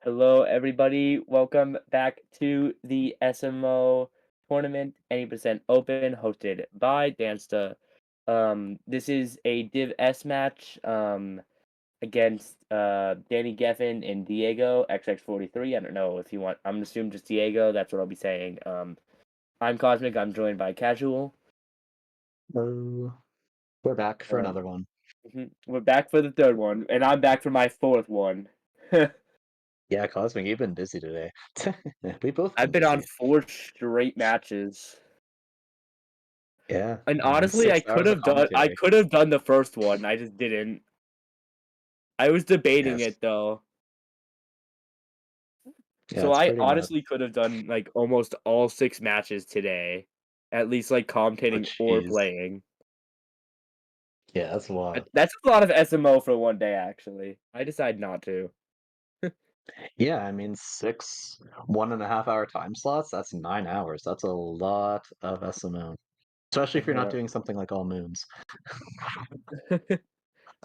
Hello, everybody. Welcome back to the SMO tournament, 80% Open, hosted by Dansta. This is a Div S match against DannyGeffen and Dieg0XX43. I don't know if you want. I'm gonna assume just Diego. That's what I'll be saying. I'm Cosmic. I'm joined by Casual. Hello. We're back for Um, another one. we're back for the third one, and I'm back for my fourth one. Yeah, Cosmic, you've been busy today. We both I've been been on busy. 4 straight matches. Yeah, And and then honestly, 6 hours of I commentary. could have done the first one, I just didn't. I was debating Yes. it though. Yeah, So it's I pretty nuts. honestly could have done like almost all 6 matches today. At least like Oh, commentating or jeez. playing. Yeah, that's wild. That's a lot of SMO for one day actually. I decided not to. Yeah, I mean, 1.5 hour time slots, that's 9 hours. That's a lot of SMO. Especially if you're not Uh-huh. doing something like all moons.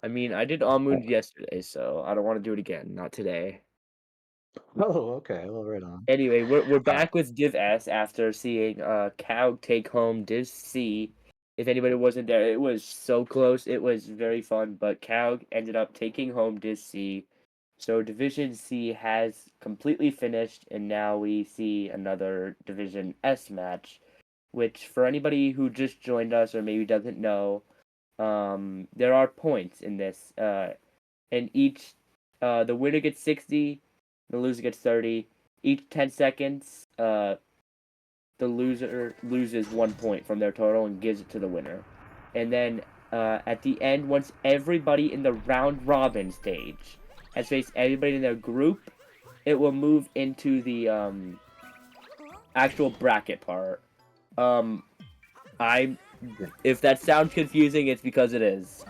I mean, I did Almond yesterday, so I don't want to do it again. Not today. Oh, okay. Well, right on. Anyway, we're Uh, back with Div S after seeing Cow take home Div C. If anybody wasn't there, it was so close. It was very fun, but Cow ended up taking home Div C. So Division C has completely finished, and now we see another Division S match, which for anybody who just joined us or maybe doesn't know, there are points in this. And each the winner gets 60, the loser gets 30. Each 10 seconds, the loser loses 1 point from their total and gives it to the winner. And then at the end, once everybody in the round robin stage has faced everybody in their group, it will move into the actual bracket part. Um, I If that sounds confusing, it's because it is.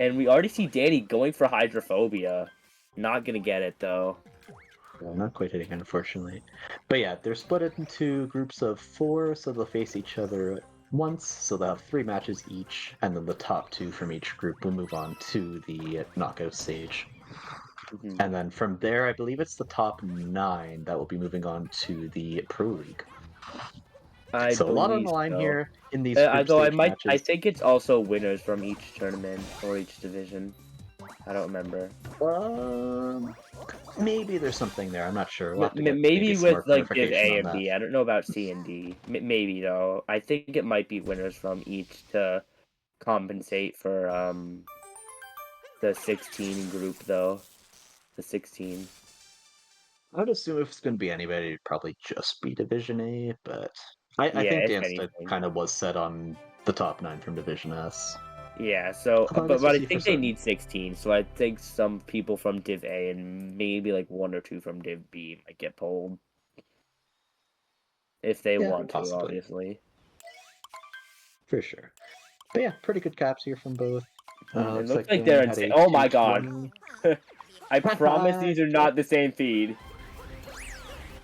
And we already see Danny going for hydrophobia. Not gonna get it though. well, not quite hitting, unfortunately. But yeah, they're split into groups of four, so they'll face each other once, so they'll have 3 matches each, and then the top two from each group will move on to the knockout stage. Mhm. And then from there, I believe it's the top 9 that will be moving on to the Pro League. I So a lot on believe the line so. here in these group Although stage I matches. think it's also winners from each tournament or each division. I don't remember. Um, Maybe there's something there. I'm not sure. We'll have to get maybe Maybe some with more like Div clarification A on and that. B. I don't know about C and D. Maybe though. I think it might be winners from each to compensate for the 16 group though. The 16. I'd assume if it's going to be anybody, it'd probably just be Division A, but I Yeah, think if Dansta anything. kind of was set on the top 9 from Division S. Yeah, so Although I guess but we'll I see for think they certain. need 16, so I think some people from Div A and maybe like 1 or 2 from Div B might get pulled if they Yeah, want to, possibly. obviously. For sure. But yeah, pretty good caps here from both. It Looks looks like like Danny they're had insane. a Oh my god. 220. I promise these are not the same feed.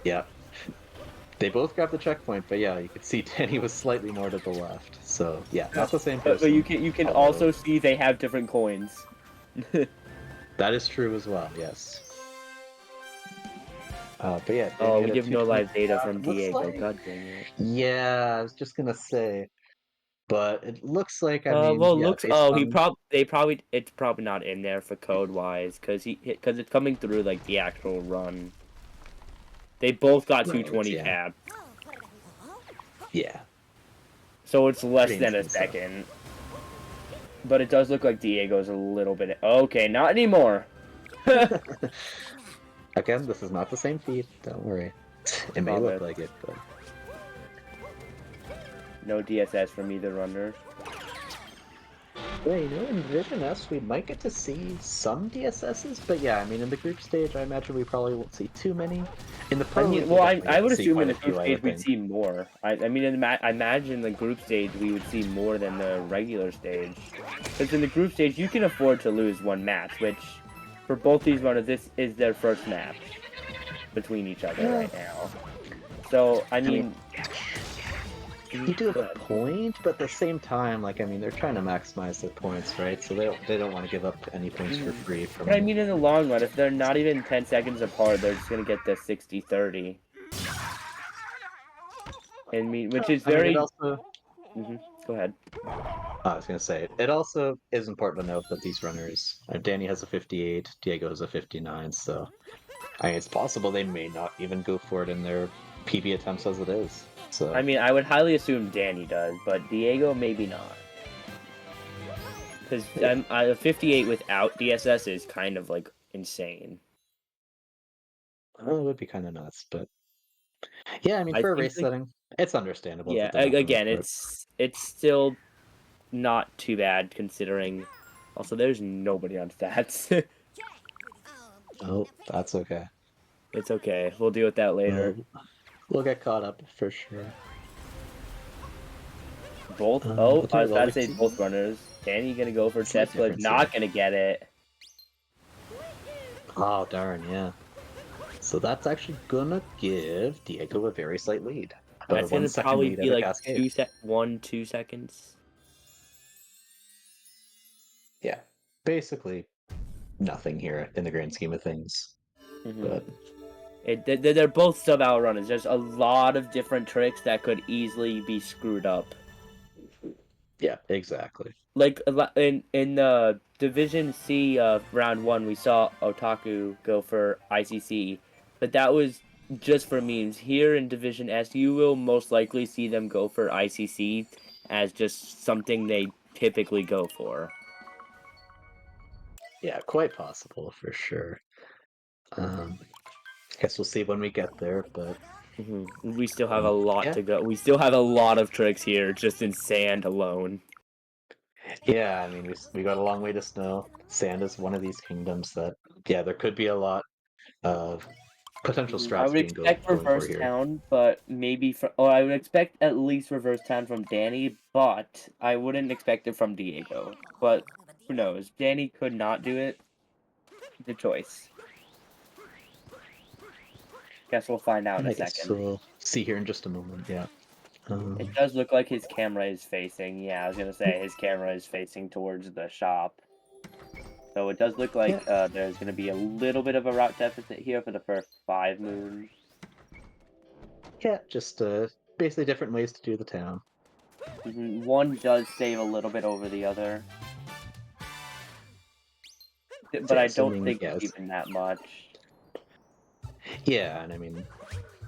Yeah, they both grabbed the checkpoint, but yeah, you could see Danny was slightly more to the left. So yeah, not the same But person. you can Although also see they have different coins. that is true as well, yes. But yeah, Danny Oh, had we a have no 220 live data cap. from Looks Diego. like, God dang it. yeah, I was just gonna say, but it looks like, I mean, Well, yeah, looks. based Oh, on they probably. It's probably not in there for code wise, because it's coming through like the actual run. They both got right, 220 yeah, cap, yeah, so it's less pretty than a insane stuff. second. But it does look like Diego's a little bit. Okay, not anymore. Again, this is not the same feed. Don't worry. It may look Promise. like it, but No DSS from either runner. yeah, in Division S, we might get to see some DSSs, but yeah, I mean, in the group stage, I imagine we probably won't see too many. In the I Pro mean, League, we'll well, definitely I get to would see assume in quite a the group few, I would stage we'd think. see more. I mean, I imagine the group stage we would see more than the regular stage. Because in the group stage, you can afford to lose one match, which for both these runners, this is their first match between each other Yeah, right now. So, I I mean, mean, You do have Go a ahead. point, but at the same time, like I mean, they're trying to maximize their points, right? So they don't want to give up any points for free from. But I mean, in the long run, if they're not even 10 seconds apart, they're just gonna get the 60-30. I mean, which is I mean, it very. also. Go ahead. I was gonna say it also is important to note that these runners, Danny has a 58, Diego has a 59, so I mean, it's possible they may not even go for it in their PB attempts as it is. So I mean, I would highly assume Danny does, but Diego maybe not. Because yeah. a 58 without DSS is kind of like insane. Well, it would be kind of nuts, but yeah, I mean, I for a think race like, setting, it's understandable yeah, that they're not going again, for it. it's still not too bad considering. Also, there's nobody on stats. Oh, that's okay. It's okay. We'll deal with that later. We'll get caught up for sure. Both. Oh, I Okay, was well, about we to say see both runners. Danny gonna go for slight chest, but difference not here. gonna get it. Oh, darn, yeah. So that's actually gonna give Diego a very slight lead. About a That's gonna 1 second probably lead be at a like cascade. 2 seconds. Yeah, basically nothing here in the grand scheme of things. But They're both sub-hour runners. There's a lot of different tricks that could easily be screwed up. yeah, exactly. Like in the Division C round 1, we saw Otaku go for ICC, but that was just for memes. Here in Division S, you will most likely see them go for ICC as just something they typically go for. Yeah, quite possible for sure. Guess we'll see when we get there, but We still have a lot yeah, to go. We still have a lot of tricks here just in sand alone. yeah. I mean, we got a long way to snow. Sand is one of these kingdoms that, yeah, there could be a lot of potential I strats would being expect going for reverse here. town, but maybe from. Or I would expect at least reverse town from Danny, but I wouldn't expect it from Diego. But who knows? Danny could not do it. The choice. Guess we'll find out in a I guess second. we'll see here in just a moment. Yeah. It does look like his camera is facing. Yeah, I was gonna say his camera is facing towards the shop. So it does look Yeah. like there's gonna be a little bit of a route deficit here for the first 5 moons. Yeah. Just basically different ways to do the town. One does save a little bit over the other, So but yeah, I don't assuming think it's yes. even that much. Yeah, and I mean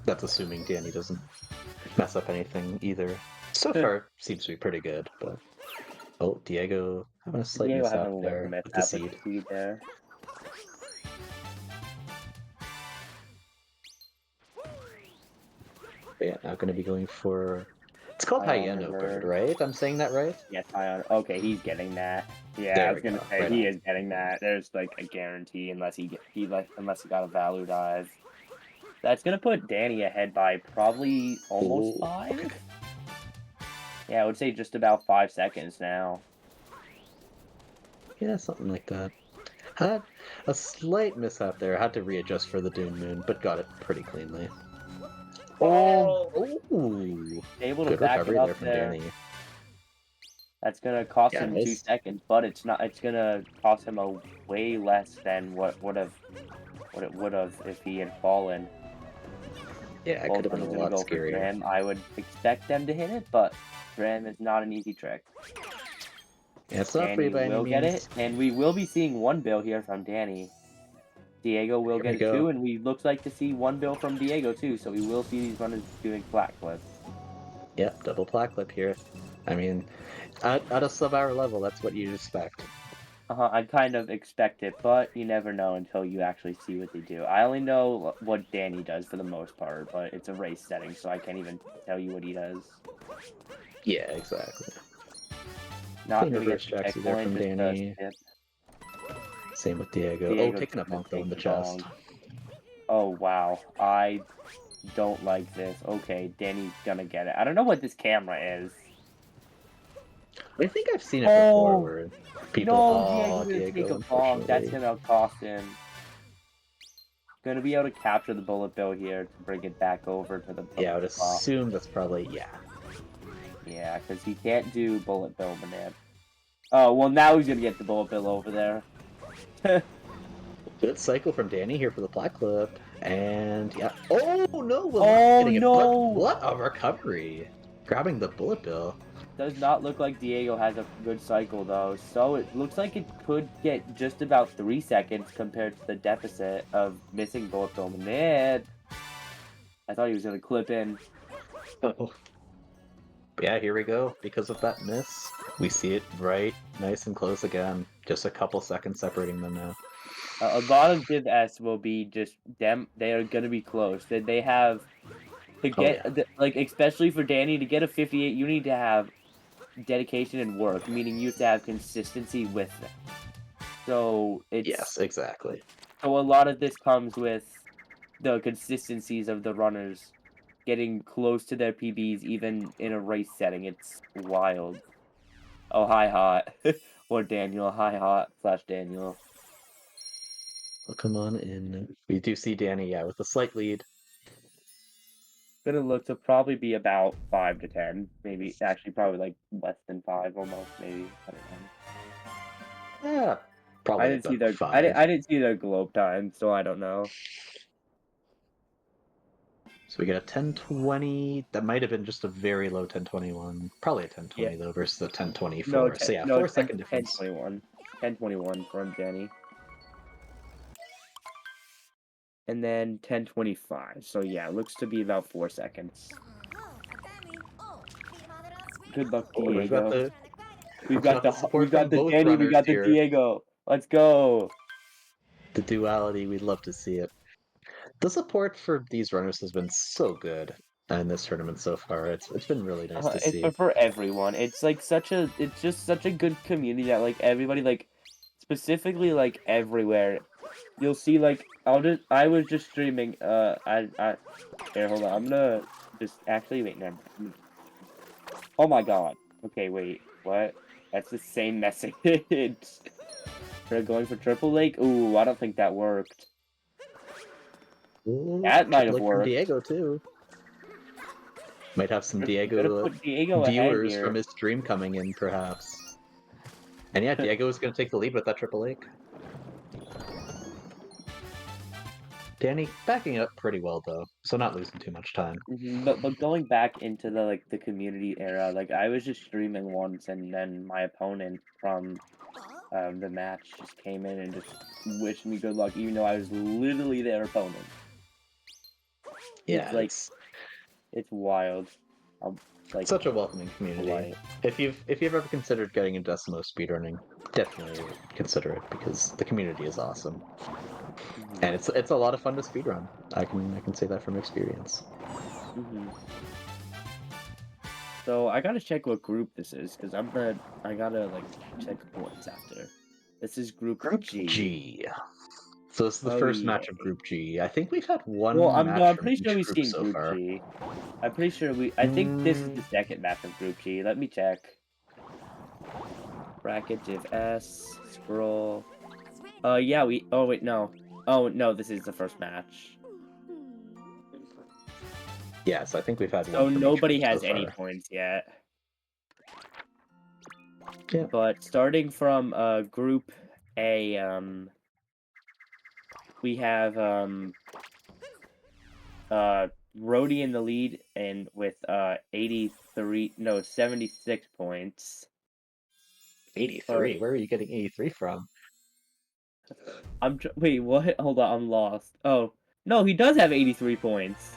that's assuming Danny doesn't mess up anything either. So far seems to be pretty good, but oh, Diego having a slight Diego having mishap a little there with the mishap with the seed. speed there. But yeah, now going to be going for. It's called Ion Hyena Bird, reverse. right? I'm saying that right? Yes, Ion. Okay, he's getting that. Yeah, I There was we gonna go. say Right he on. is getting that. There's like a guarantee unless unless he got a value dive. That's gonna put Danny ahead by probably almost Oh, okay. 5. Yeah, I would say just about 5 seconds now. Yeah, something like that. Had a slight mishap there. Had to readjust for the Dune Moon, but got it pretty cleanly. Oh, Oh, ooh, able to good back it recovery up there from there. Danny. That's gonna cost Yeah, him two nice. seconds, but it's not. It's gonna cost him a way less than what it would have if he had fallen. Yeah, it could Both have been a runners gonna lot go for scarier. Dram. I would expect them to hit it, but Dram is not an easy trick. Yeah, it's not free Danny by any will get means. it, and we will be seeing one bill here from Danny. Diego will Here we get it go. too, and we looks like to see one bill from Diego too. So we will see these runners doing flat flips. Yep, double plaque clip here. I mean, at a sub-hour level, that's what you'd expect. I kind of expect it, but you never know until you actually see what they do. I only know what Danny does for the most part, but it's a race setting, so I can't even tell you what he does. Yeah, exactly. Not Clean gonna get reverse the jacks there checkpoint, from just a Danny. skip. Same with Diego. Oh, Diego taking a gonna bonk though in take the the chest. bong. Oh wow, I don't like this. Okay, Danny's gonna get it. I don't know what this camera is. I think I've seen it before Oh where people. no, Diego Oh, gonna take Diego, a bomb. That's unfortunately. gonna cost him. Gonna be able to capture the bullet bill here to bring it back over to the Yeah, I would spot. assume that's probably yeah. Yeah, because he can't do Bullet Bill Banana. Oh, well, now he's gonna get the Bullet Bill over there. Good cycle from Danny here for the Black Clip. And yeah. Oh no, will not Oh, getting it. But no! what a recovery. Grabbing the bullet bill. Does not look like Diego has a good cycle, though. So it looks like it could get just about 3 seconds compared to the deficit of missing Bullet Bill Banana. I thought he was gonna clip in. Oh. Yeah, here we go. Because of that miss, we see it right nice and close again. Just a couple seconds separating them now. A lot of Div S will be just them. They are gonna be close. They have to Oh get yeah. like, especially for Danny to get a 58. You need to have dedication and work, meaning you have to have consistency with them. So Yes, exactly. a lot of this comes with the consistencies of the runners getting close to their PBs even in a race setting. It's wild. Oh, hi hot. Or Daniel. Hi hot slash Daniel. Well, come on in. We do see Danny, yeah, with a slight lead. Gonna look to probably be about 5 to 10. Maybe actually probably like less than 5 almost, maybe. I don't know. Yeah, I probably didn't see about their 5. I didn't see their globe time, so I don't know. So we get a 1020. That might have been just a very low 1021. Probably a Yeah. 1020 though versus the No, 1024. So 10, yeah, no, 4 second difference. 1021. 1021 from Danny. And then 1025. So yeah, looks to be about 4 seconds. Good luck, Oh, we've got Diego. the We've we've got got the we've support got from the both Danny, we runners got the here. Diego. Let's go. The duality, we'd love to see it. The support for these runners has been so good in this tournament so far. It's been really nice to It's see. for everyone. It's like it's just such a good community that like everybody like specifically like everywhere. You'll see like I was just streaming here, hold on. I'm gonna just actually wait, no. Oh my god. Okay, wait. What? That's the same message. They're going for triple lake? Ooh, I don't think that worked. Ooh, That might triple have lick from worked. Diego too. Might have some Gonna Diego put Diego ahead viewers from here. his stream coming in, perhaps. And yeah, Diego is going to take the lead with that triple lake. Danny backing it up pretty well though, so not losing too much time. But going back into the like the community era, like I was just streaming once, and then my opponent from the match just came in and just wished me good luck, even though I was literally their opponent. It's Yeah, like it's wild. I'm like such a welcoming community. polite. If you've ever considered getting into SMO speedrunning, definitely consider it because the community is awesome. And Mhm. it's a lot of fun to speedrun. I can say that from experience. Mhm. So I gotta check what group this is, because I gotta like check points after. This is Group Group G. G. So this is the Oh first yeah. match of Group G. I think we've had Well, one match I'm from pretty sure each we've group seen so Group far. G. I'm pretty sure I think this is the second match of Group G. Let me check. Bracket div S scroll. Yeah, oh wait, no. Oh no, this is the first match. Yes, I think we've had one So from each group nobody so has any far. points yet. Yeah. But starting from Group A, we have Rhodey in the lead and with 76 points. 83. Where are you getting 83 from? Wait, what? Hold on, I'm lost. Oh, no, he does have 83 points.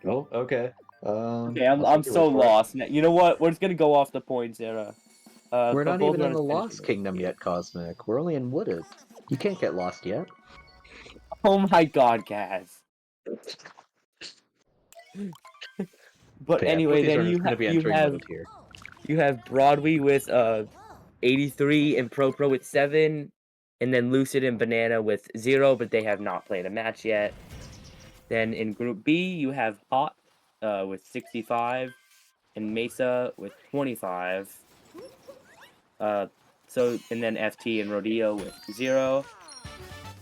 Oh, okay. Okay, I'll I'm take your so word for it. lost. You know what? We're just gonna go off the points era. We're But not both even in runners the finished Lost with Kingdom 80. yet, Cosmic. We're only in Wooded. You can't get lost yet. Oh my god, Gaz. But But yeah, both anyway, these then runners are going to be you entering have Wooded here. Broadway with 83 and Pro with 7, and then Lucid and Banana with 0, but they have not played a match yet. Then in Group B, you have Hot with 65 and Mesa with 25. And then FT and Rodeo with 0.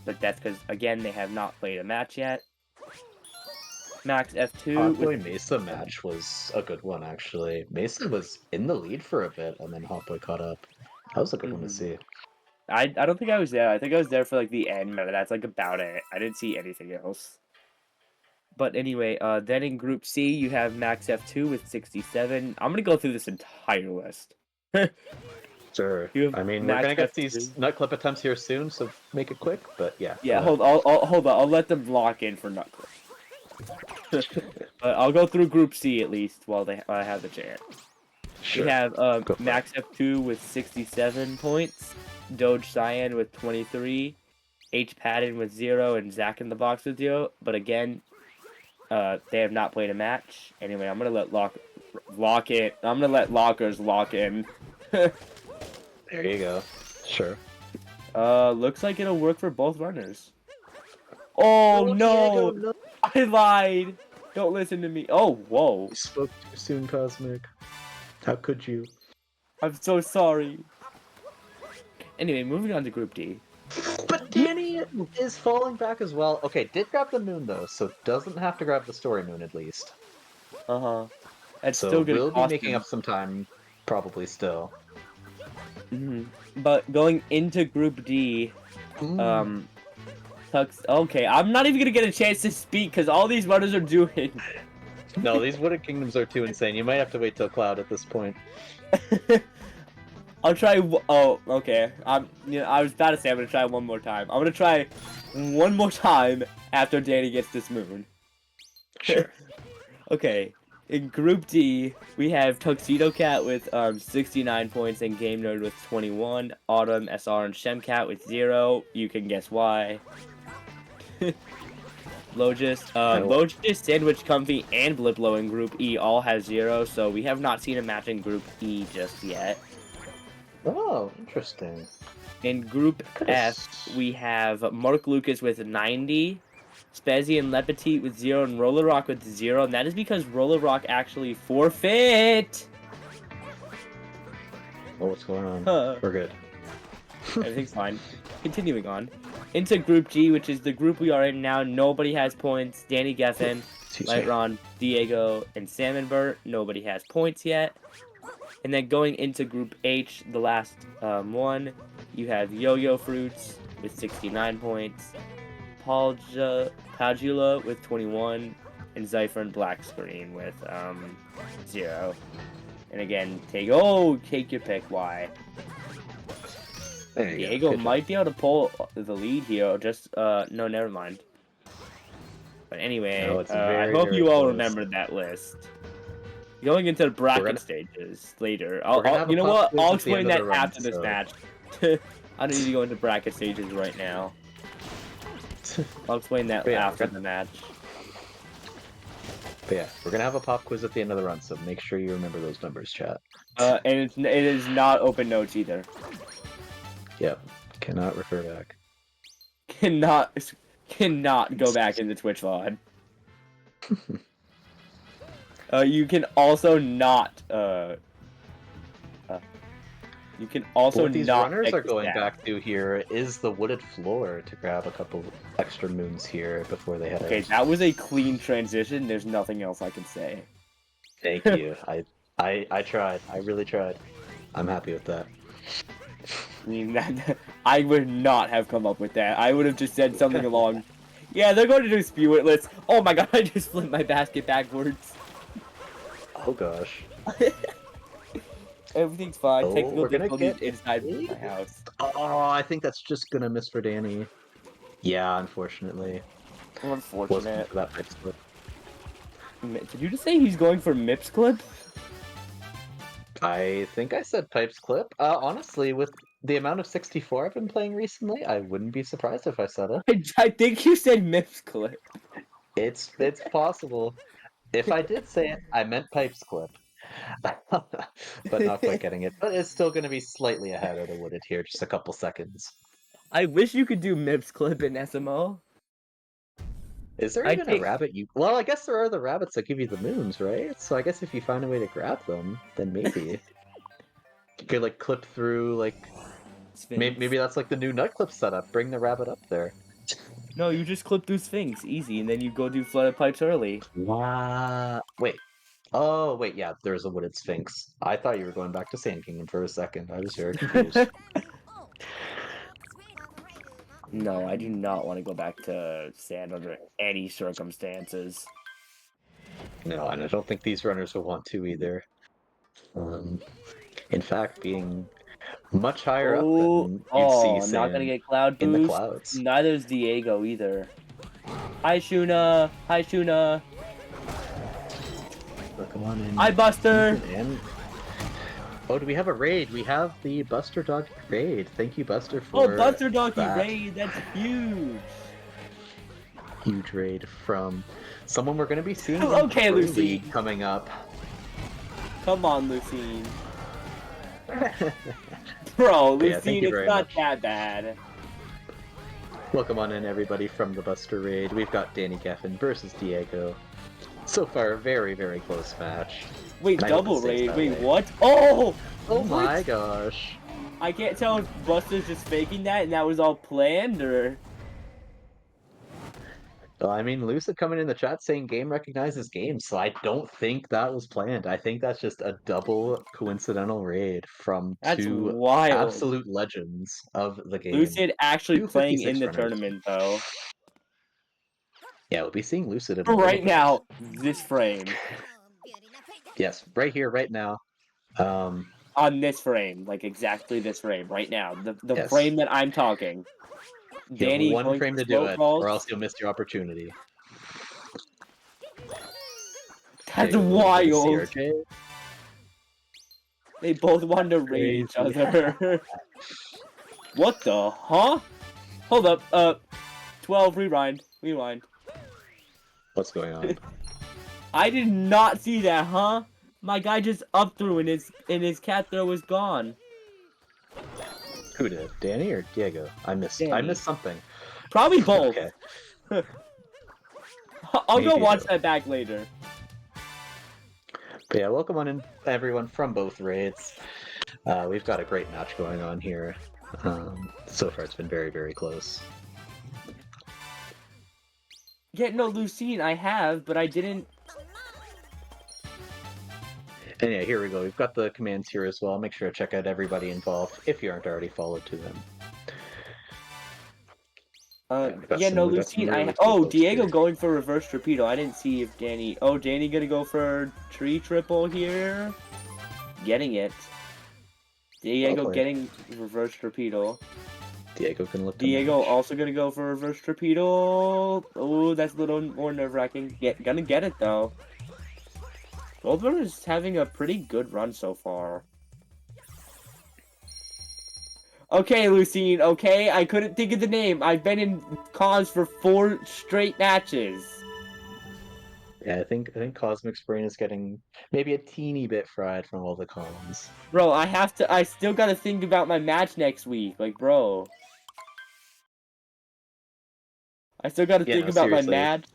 But that's because, again, they have not played a match yet. Max F2 Hot with Boy Mesa match was a good one, actually. Mesa was in the lead for a bit, and then Hot Boy caught up. That was a good one to see. I don't think I was there. I think I was there for like the end, but that's like about it. I didn't see anything else. But anyway, then in Group C, you have Max F2 with 67. I'm gonna go through this entire list. Sure. You have I mean, we're Max gonna get F2. these nut clip attempts here soon, so make it quick. But yeah. Yeah, hold on. Hold on. I'll let them lock in for Nutcliff. But I'll go through Group C at least while I have the chance. Sure. We have Go for Max F2 with 67 points, Doge Cyan with 23, H Patton with 0, and Zach in the box with 0. But again, they have not played a match. Anyway, I'm gonna let lock it. I'm gonna let lockers lock in. There you go. Sure. Looks like it'll work for both runners. Oh no! Diego, no! I lied. Don't listen to me. Oh, whoa. You spoke too soon, Cosmic. How could you? I'm so sorry. Anyway, moving on to Group D. But Danny is falling back as well. Okay, did grab the moon though, so doesn't have to grab the story moon at least. That's So still gonna we'll be cost making him. up some time, probably still. But going into Group D, Mm. okay, I'm not even gonna get a chance to speak because all these runners are doing. No, these Wooded Kingdoms are too insane. You might have to wait till Cloud at this point. I'll try. Oh, okay. I was about to say I'm gonna try one more time. I'm gonna try one more time after Danny gets this moon. Sure. Okay. In Group D, we have Tuxedo Cat with 69 points and Game Nerd with 21. Autumn, SR, and Shemcat with 0. You can guess why. Logis, Sandwich Comfy, and Bliplo in Group E all have 0, so we have not seen a match in Group E just yet. Oh, interesting. In Group F, we have Mark Lucas with 90, Spezzy and Lepetit with 0, and Roller Rock with 0, and that is because Roller Rock actually forfeit! Oh, what's going on? We're good. Everything's fine. Continuing on. Into Group G, which is the group we are in now. Nobody has points. DannyGeffen, Lightron, Diego, and Salmonbert. Nobody has points yet. And then going into Group H, the last one, you have Yo-Yo Fruits with 69 points, Pagula with 21, and Zypher and Black Screen with 0. And again, take your pick. Why? Diego might be able to pull the lead here. Or just no, never mind. But anyway, No, it's I very, hope very you all close. remembered that list. Going into the bracket stages later. You know what? I'll explain that after this match. I don't need to go into bracket stages right now. I'll explain that after the match. But yeah, we're gonna have a pop quiz at the end of the run, so make sure you remember those numbers, chat. And it is not open notes either. Yep, cannot refer back. Cannot go back in the Twitch VOD. You can also not. You can also what these not. runners are going back to here is the wooded floor to grab a couple extra moons here before they head out. Okay, that was a clean transition. There's nothing else I can say. Thank you. I tried. I really tried. I'm happy with that. I mean, I would not have come up with that. I would have just said something along. Yeah, they're going to do spew it. Let's. Oh my god! I just flipped my basket backwards. Oh gosh. Everything's fine. Oh, Technical we're gonna difficulties inside my house. Oh, I think that's just gonna miss for Danny. Yeah, unfortunately. Unfortunate. For that next clip. Did you just say he's going for Mips clip? I think I said Pipes clip. Honestly, with the amount of 64 I've been playing recently, I wouldn't be surprised if I said it. I think you said Mips clip. It's possible. If I did say it, I meant Pipes clip. But not quite getting it. But it's still going to be slightly ahead of the wooded here, just a couple seconds. I wish you could do Mips clip in SMO. Is there even a rabbit you... Well, I guess there are the rabbits that give you the moons, right? So I guess if you find a way to grab them, then maybe. You could, like, clip through, like... Maybe that's, like, the new nut clip setup. Bring the rabbit up there. No, you just clip through Sphinx, easy, and then you go do flooded pipes early. Wow. Wait. Oh, wait, yeah, there's a wooded sphinx. I thought you were going back to Sand Kingdom for a second. I was very confused. No, I do not want to go back to sand under any circumstances. No, and I don't think these runners will want to either. Um, in fact, being much higher up than you'd see Oh, not gonna sand get cloud in the boost. clouds. Neither is Diego either. Hi, Shuna. Hi, Shuna. So come on in. Hi, Buster. And oh, do we have a raid? We have the Buster Dog raid. Thank you, Buster, for Oh, Buster Donkey that raid. That's huge. huge raid from someone we're going to be seeing in Okay, Pro Lucy. League coming up. Come on, Lucine. Bro, But yeah, thank Lucine, you it's very not much. that bad. Welcome on in, everybody, from the Buster raid. We've got DannyGeffen versus Diego. So far, a very, very close match. Wait, And I hope it double stays raid. that Wait, way. what? Oh! Oh What? my gosh. I can't tell if Buster's just faking that and that was all planned, or... Well, I mean, Lucid coming in the chat saying game recognizes game, so I don't think that was planned. I think that's just a double coincidental raid from That's two wild. absolute legends of the game. Lucid actually playing in 256 the runners. tournament, though. Yeah, we'll be seeing Lucid in a little Right bit. now, this frame. Yes, right here, right now. On this frame. Like, exactly this frame. Right now. The Yes. frame that I'm talking. You have Danny one going frame for to do smoke it, balls. or else you'll miss your opportunity. That's Diego going for the wild. CRJ. They both wanted to raid each Crazy. other. What the? Huh? Hold up. 12, rewind. Rewind. What's going on? I did not see that, huh? My guy just up threw and his cat throw was gone. Who did? Danny or Diego? I missed Danny. something. Probably both. Okay. I'll go Maybe watch both. that back later. But yeah, welcome on in, everyone from both raids. We've got a great match going on here. So far, it's been very, very close. Yeah, no, Lucine, I have, but I didn't... And yeah, here we go. We've got the commands here as well. Make sure to check out everybody involved if you aren't already followed to them. Yeah, no, Lucine, Oh, Diego here. going for reverse torpedo. I didn't see if Danny... Oh, Danny gonna go for tree triple here? Getting it. Diego getting reverse torpedo. Diego can look. Diego also gonna go for reverse torpedo. Oh, that's a little more nerve-wracking. Yeah, gonna get it though. Goldberg is having a pretty good run so far. Okay, Lucine, okay? I couldn't think of the name. I've been in cause for 4 straight matches. Yeah, I think Cosmic's brain is getting maybe a teeny bit fried from all the columns. Bro, I still gotta think about my match next week. Like, bro. I still gotta think about my match.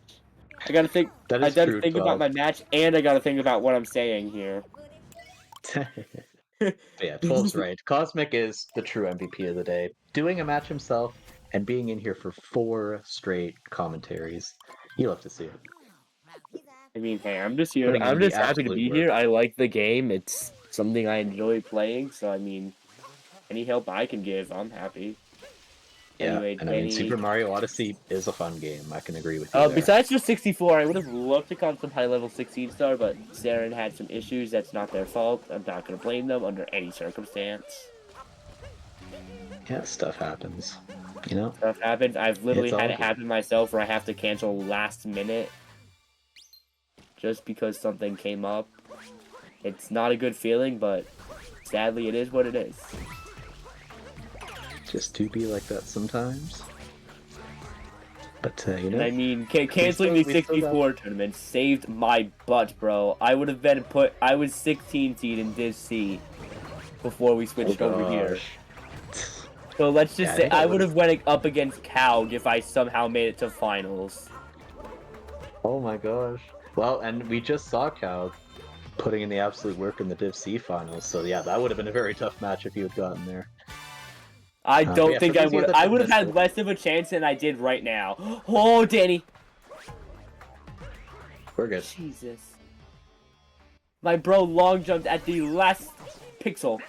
I gotta think. That I is gotta true, think about 12. my match, and I gotta think about what I'm saying here. But yeah, 12's right. Cosmic is the true MVP of the day. Doing a match himself and being in here for 4 straight commentaries. You love to see it. I mean, hey, I'm just here. Putting in I'm the just happy to absolute be work. here. I like the game. It's something I enjoy playing. So I mean, any help I can give, I'm happy. Yeah, Anyway, and I mean, Super Mario Odyssey is a fun game. I can agree with you there. Besides just 64, I would have loved to come some high-level 16 star, but Saren had some issues. That's not their fault. I'm not gonna blame them under any circumstance. Yeah, stuff happens. You know? Stuff happens. I've literally It's all had it good. happen myself where I have to cancel last minute just because something came up. It's not a good feeling, but sadly it is what it is. Just to be like that sometimes. But, you know? And I mean, canceling the 64 tournament saved my butt, bro. I would have been I was 16 seed in Div C before we switched over here. So let's just say I would have went up against Kaug if I somehow made it to finals. Oh my gosh. Well, and we just saw Kaug putting in the absolute work in the Div C finals, so yeah, that would have been a very tough match if you had gotten there. I don't yeah, think for I those of you would. that I did would have miss had it- less of a chance than I did right now. Oh, Danny. We're good. Jesus. My bro long jumped at the last pixel.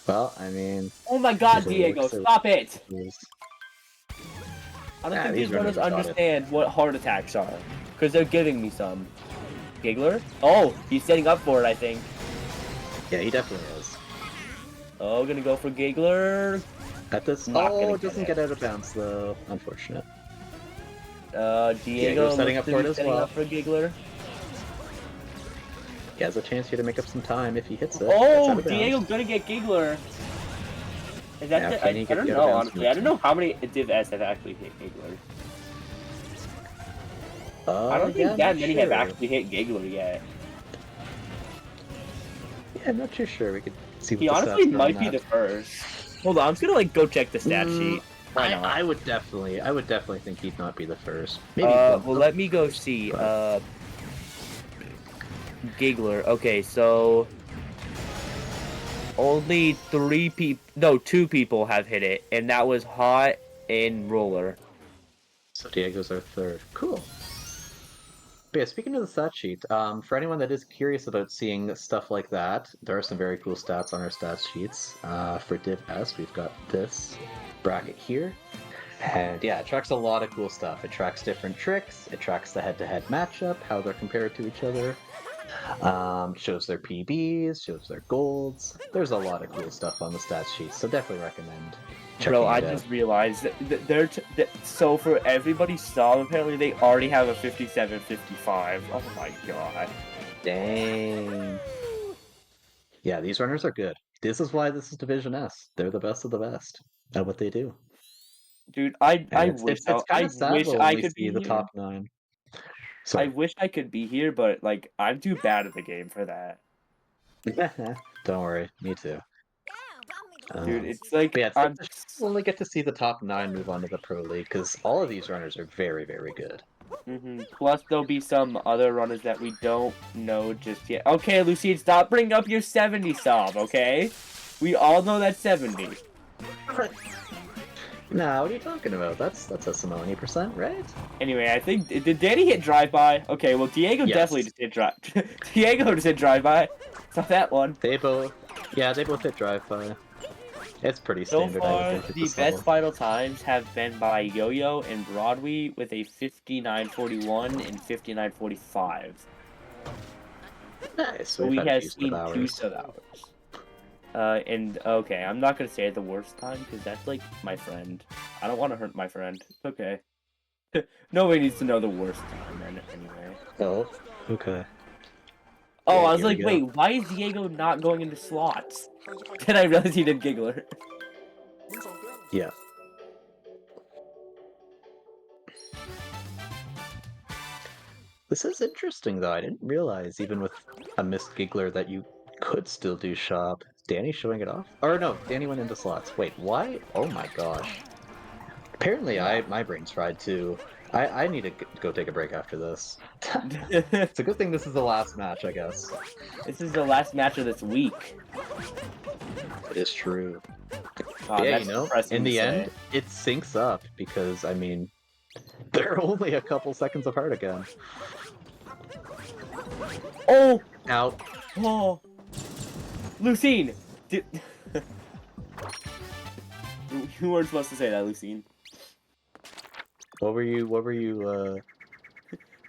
Well, I mean... Oh my God, usually Diego, works out. stop it! I don't Yeah, think these these runners runners got it. understand what heart attacks are, because they're giving me some. Giggler? Oh, he's setting up for it, I think. Yeah, he definitely is. Oh, gonna go for Giggler. At this... Not gonna it doesn't get get out of bounds, though. Unfortunate. Diego setting looks up to for be it as setting well. up for Giggler. He has a chance here to make up some time if he hits it. Oh, Diego gonna get Giggler. Is that Yeah, I can he get don't the know, out of bounds honestly. I don't know how many Div S have actually hit Giggler. I don't think that many have actually hit Giggler yet. Yeah, I'm not too sure. We could see what He the honestly stats are on might be that. the first. Hold on, I'm just gonna like go check the stat sheet. Why not? I would definitely think he'd not be the first. Maybe Well, let me go see. but- Giggler. Okay, so only 2 people have hit it, and that was Hot and Roller. So Diego's our third. Cool. But yeah, speaking of the stat sheet, for anyone that is curious about seeing stuff like that, there are some very cool stats on our stats sheets. For Div S, we've got this bracket here. And yeah, it tracks a lot of cool stuff. It tracks different tricks, it tracks the head-to-head matchup, how they're compared to each other. Shows their PBs, shows their golds. There's a lot of cool stuff on the stats sheet, so definitely recommend checking Bro, it I out. just realized that so for everybody's sub, apparently they already have a 57-55. Oh my god. Dang. Yeah, these runners are good. This is why this is Division S. They're the best of the best at what they do. Dude, I And wish it's kind I of sad wish we'll I only could see be the here. top 9. I Sorry. wish I could be here, but like I'm too bad at the game for that. Don't worry, me too. Dude, it's like But yeah, I'm we'll only get to see the top 9 move on to the Pro League, because all of these runners are very, very good. Plus, there'll be some other runners that we don't know just yet. Okay, Lucine, stop bringing up your 70 sub, okay? We all know that's 70. Nah, what are you talking about? That's SMO 20%, right? Anyway, I think did Danny hit drive-by? Okay, well Diego definitely just hit drive. Diego just hit drive-by. It's not that one. They both hit drive-by. It's pretty So standard, I far, would think, at the this best level. final times have been by Yo-Yo and Broadway with a 59.41 and 59.45. Nice. So we We've had a have few seen 2 sub-hours. sub-hours. And okay, I'm not gonna say the worst time because that's like my friend. I don't want to hurt my friend. It's okay. Nobody needs to know the worst time anyway. Oh, okay. Oh, Yeah, I was here we like, go. wait, why is Diego not going into slots? Then I realized he did Giggler. Yeah. This is interesting, though. I didn't realize, even with a missed giggler, that you could still do shop. Danny showing it off? Or no, Danny went into slots. Wait, why? Oh my gosh. Apparently, my brain's fried too. I need to go take a break after this. It's a good thing this is the last match, I guess. This is the last match of this week. It is true. Wow, Yeah, that's you know, depressing in to the say. end, it syncs up because, I mean, they're only a couple seconds apart again. Oh! Now, Oh! Lucine! You weren't supposed to say that, Lucine. what were you,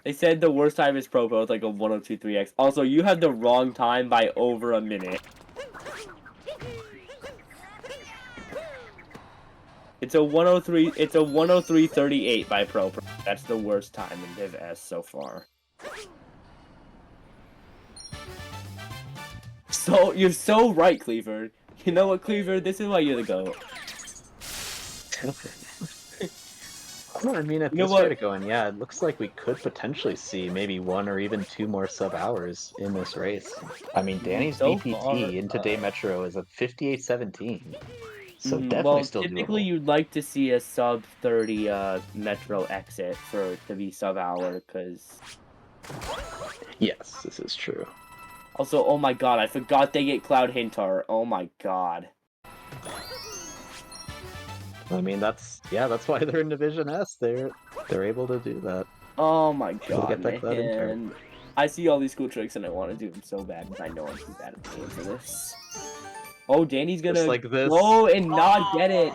They said the worst time is Pro with like a 1023x. Also, you had the wrong time by over a minute. It's a 103.38 by Pro. That's the worst time in Div S so far. So, you're so right, Cleaver. You know what, Cleaver? This is why you're the GOAT. Well, I mean, at You know this what? rate of going, yeah, it looks like we could potentially see maybe 1 or even 2 more sub-hours in this race. I mean, Danny's So VPT far, in Today Metro is a 58-17. So definitely well, still typically doable. you'd like to see a sub 30 Metro exit for it to be sub hour, because... Yes, this is true. Also, oh my god, I forgot they get Cloud Hintar. Oh my god. I mean, that's why they're in Division S. They're able to do that. Oh my Able to god, get that cloud inter. man. I see all these cool tricks and I want to do them so bad, but I know I'm too bad at the game for this. Oh, Danny's Just gonna like this. go and not get it.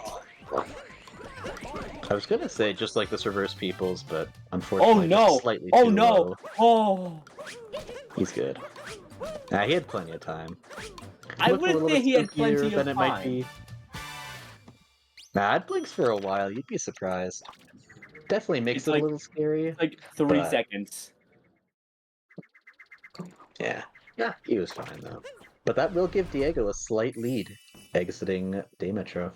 I was gonna say just like this reverse peoples, but unfortunately, Oh no! just slightly Oh too no! low. Oh! He's good. Nah, he had plenty of time. I Looked a wouldn't little say bit he had plenty spookier of than it might time. be. Nah, it blinks for a while. You'd be surprised. Definitely makes It's it a like little scary. 3 but seconds. yeah, he was fine though. But that will give Diego a slight lead, exiting Dieg0XX43.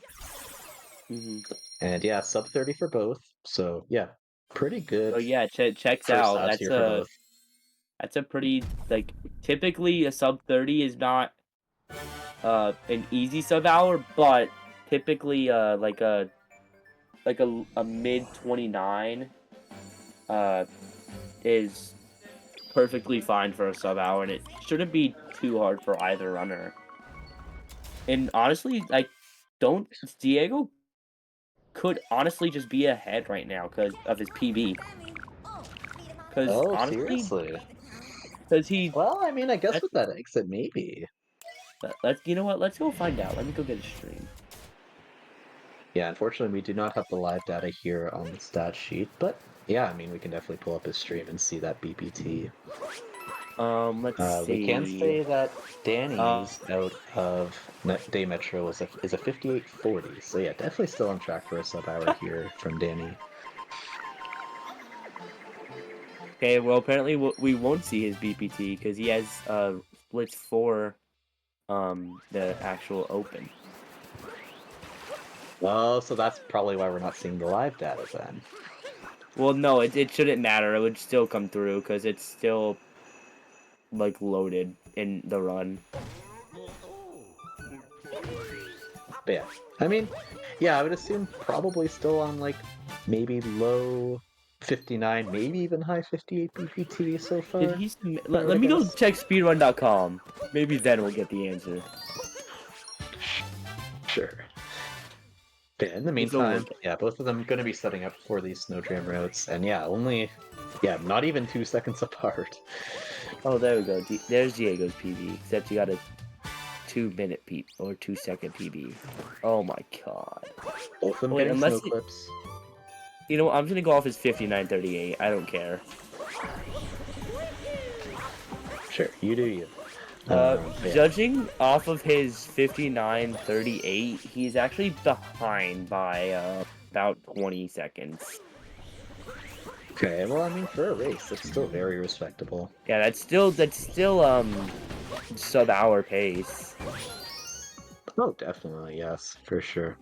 Mm-hmm. And yeah, sub 30 for both. So yeah, pretty good. So yeah, checks First out. halves here for both. That's a pretty like typically a sub 30 is not an easy sub hour, but typically like a mid 29 is perfectly fine for a sub hour, and it shouldn't be too hard for either runner. And honestly, Diego could honestly just be ahead right now because of his PB. Because Oh, honestly, seriously? because he Well, I mean, I guess that's, with that exit, maybe. let's you know what? Let's go find out. Let me go get a stream. Yeah, unfortunately, we do not have the live data here on the stat sheet, but yeah, I mean, we can definitely pull up his stream and see that BPT. Let's see. We can say that Danny's out of Dieg0XX is a 58.40, so yeah, definitely still on track for a sub hour here from Danny. Okay, well apparently we won't see his BPT because he has splits for the actual open. Oh, so that's probably why we're not seeing the live data then. Well, no, it shouldn't matter. It would still come through because it's still like loaded in the run. But yeah, I mean, yeah, I would assume probably still on like maybe low 59, maybe even high 58 BPT so far. Did he submit? Let me go check speedrun.com. Maybe then we'll get the answer. Sure. But in the meantime, yeah, both of them going to be setting up for these snowdram routes, and yeah, not even 2 seconds apart. Oh, there we go. There's Diego's PB, except he got a 2-minute PB or 2-second PB. Oh my god. Both of them getting snow clips. You know what? I'm just gonna go off his 59.38. I don't care. Sure, you do you. Yeah. Judging off of his 59.38, he's actually behind by about 20 seconds. Okay, well, I mean, for a race, that's still very respectable. Yeah, that's still sub-hour pace. Oh, definitely, yes, for sure.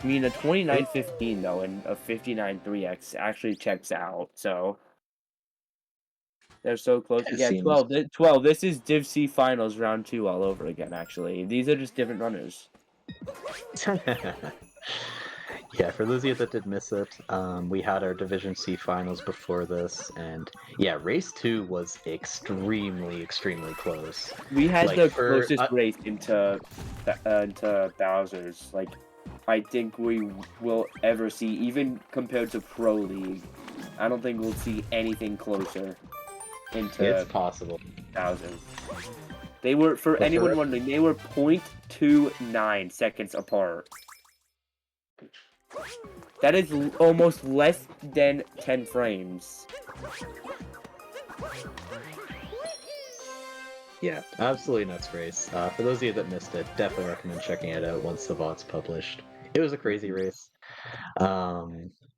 I mean, a 29.15 though, and a 59.3x actually checks out. So they're so close. Yeah, 12. This is Div C finals round 2 all over again. Actually, these are just different runners. Yeah, for those of you that did miss it, we had our Division C finals before this, and yeah, race 2 was extremely close. We had the closest race into Bowser's. Like, I think we will ever see, even compared to Pro League. I don't think we'll see anything closer into. It's possible. Bowser's. They were, for anyone wondering, they were 0.29 seconds apart. That is almost less than 10 frames. Yeah, absolutely nuts race. For those of you that missed it, definitely recommend checking it out once the VOD's published. It was a crazy race. But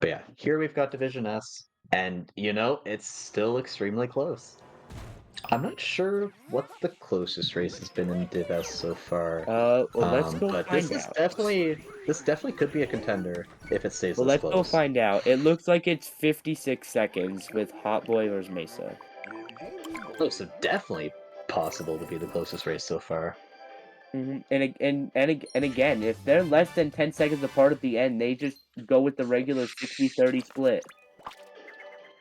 yeah, here we've got Division S, and you know, it's still extremely close. I'm not sure what the closest race has been in Div S so far. Well, let's go but find this out. This definitely could be a contender if it stays Well, this let's close. go find out. It looks like it's 56 seconds with Hot Boy versus Mesa. Oh, so definitely possible to be the closest race so far. And again, if they're less than 10 seconds apart at the end, they just go with the regular 60-30 split.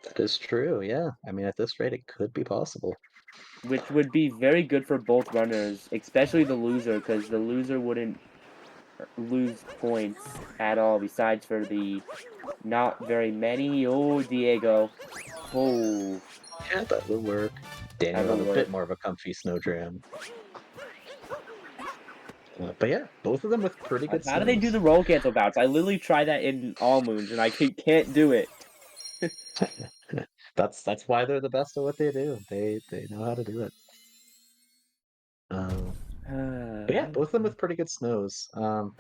That is true, yeah. I mean, at this rate, it could be possible. which would be very good for both runners, especially the loser, because the loser wouldn't lose points at all, besides for the not very many. Oh, Diego. Oh, Yeah, that will work. Danny will that'll have a work. bit more of a comfy snowdram. But yeah, both of them with pretty good How do they do snows. the roll cancel bounce? I literally tried that in all moons, and I can't do it. That's why they're the best at what they do. They know how to do it. But yeah, both of them with pretty good snows.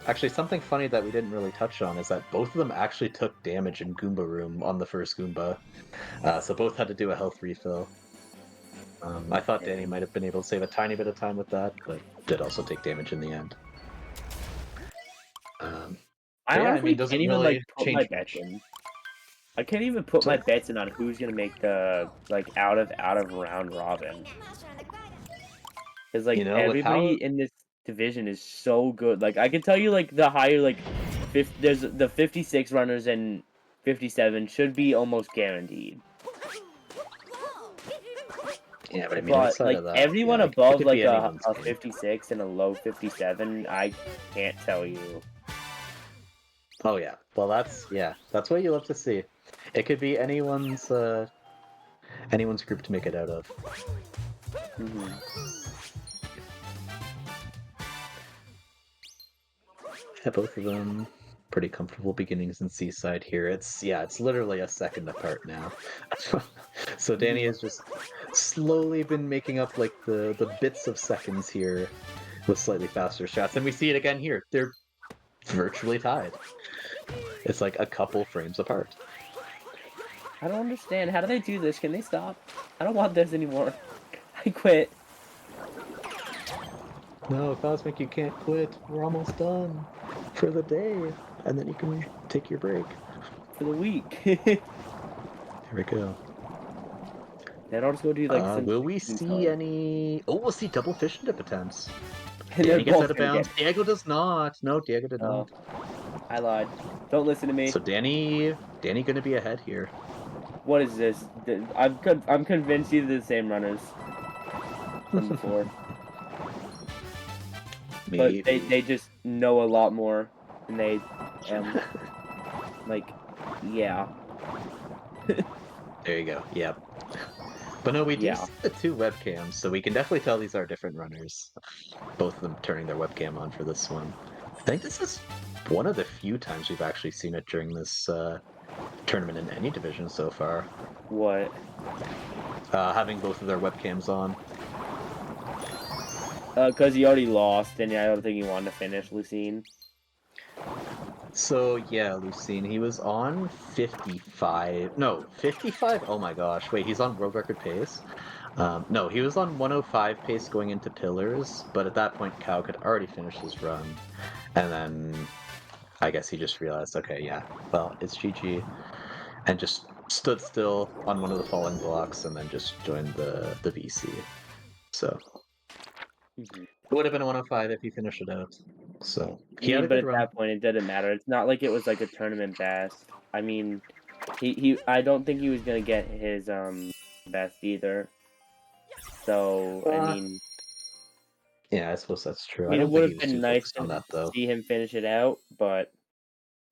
Actually, something funny that we didn't really touch on is that both of them actually took damage in Goomba Room on the first Goomba. So both had to do a health refill. I thought Danny might have been able to save a tiny bit of time with that, but did also take damage in the end. I But yeah, I honestly mean, can't doesn't even really put my change bets much. in. I can't even put my So, bets in on who's gonna make the out of round robin. Because with how everybody in this division is so good. Like I can tell you the higher there's the 56 runners and 57 should be almost guaranteed. yeah, but I mean, But outside of that, everyone yeah, it above could be anyone's a game. 56 and a low 57, I can't tell you. Oh yeah, well that's what you love to see. It could be anyone's group to make it out of. Hmm. Yeah, both of them pretty comfortable beginnings in Seaside here. It's literally a second apart now. So Danny Hmm. has just slowly been making up like the bits of seconds here with slightly faster shots, and we see it again here. They're virtually tied. It's like a couple frames apart. I don't understand. How do they do this? Can they stop? I don't want this anymore. I quit No, Cosmic, you can't quit. We're almost done for the day, and then you can take your break. for the week. Here we go. Then I'll just go do some Will we 16 see ton. any? Oh, we'll see double fish dip attempts. And they're Danny gets both out of gonna bounds. get. Diego does not. No, Diego did Oh, not. I lied. Don't listen to me. So Danny gonna be ahead here. What is this? I'm convinced these are the same runners from before, but Maybe. they just know a lot more, and they like yeah. There you go. Yep. But no, we do Yeah. see the two webcams, so we can definitely tell these are different runners. Both of them turning their webcam on for this one. I think this is one of the few times we've actually seen it during this tournament in any division so far. What? Having both of their webcams on. Because he already lost, and I don't think he wanted to finish Lucine. So yeah, Lucine, he was on 55. No, 55? Oh my gosh. Wait, he's on world record pace? No, he was on 105 pace going into Pillars, but at that point, Cow had already finished his run. And then I guess he just realized, okay, yeah, well, it's GG. And just stood still on one of the falling blocks and then just joined the VC. So Mhm. it would have been a 105 if he finished it out. So I he had mean, a but good at run. that point, it didn't matter. It's not like it was like a tournament best. I mean, I don't think he was gonna get his best either. So Uh, yeah, I suppose that's I true. I mean, it don't think would he have was been too nice focused on to that though. see him finish it out, but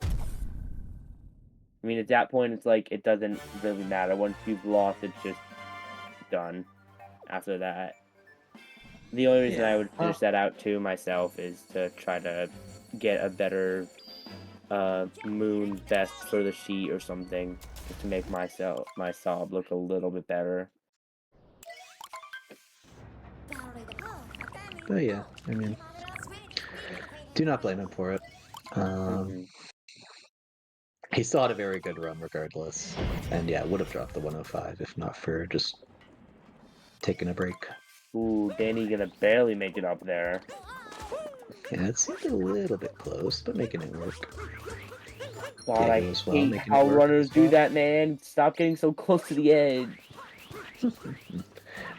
I mean, at that point, it's like it doesn't really matter. Once you've lost, it's just done. After that, the only reason I Yeah. would finish that out too myself is to try to get a better moon best for the sheet or something, just to make my sob look a little bit better. But yeah, I mean, do not blame him for it. Um, Hmm. he still had a very good run regardless. And yeah, would have dropped the 105 if not for just taking a break. Ooh, Danny gonna barely make it up there. Yeah, it seemed a little bit close, but making it work. God, I Diego as well, hate making it how work runners as do well. that, man. Stop getting so close to the edge.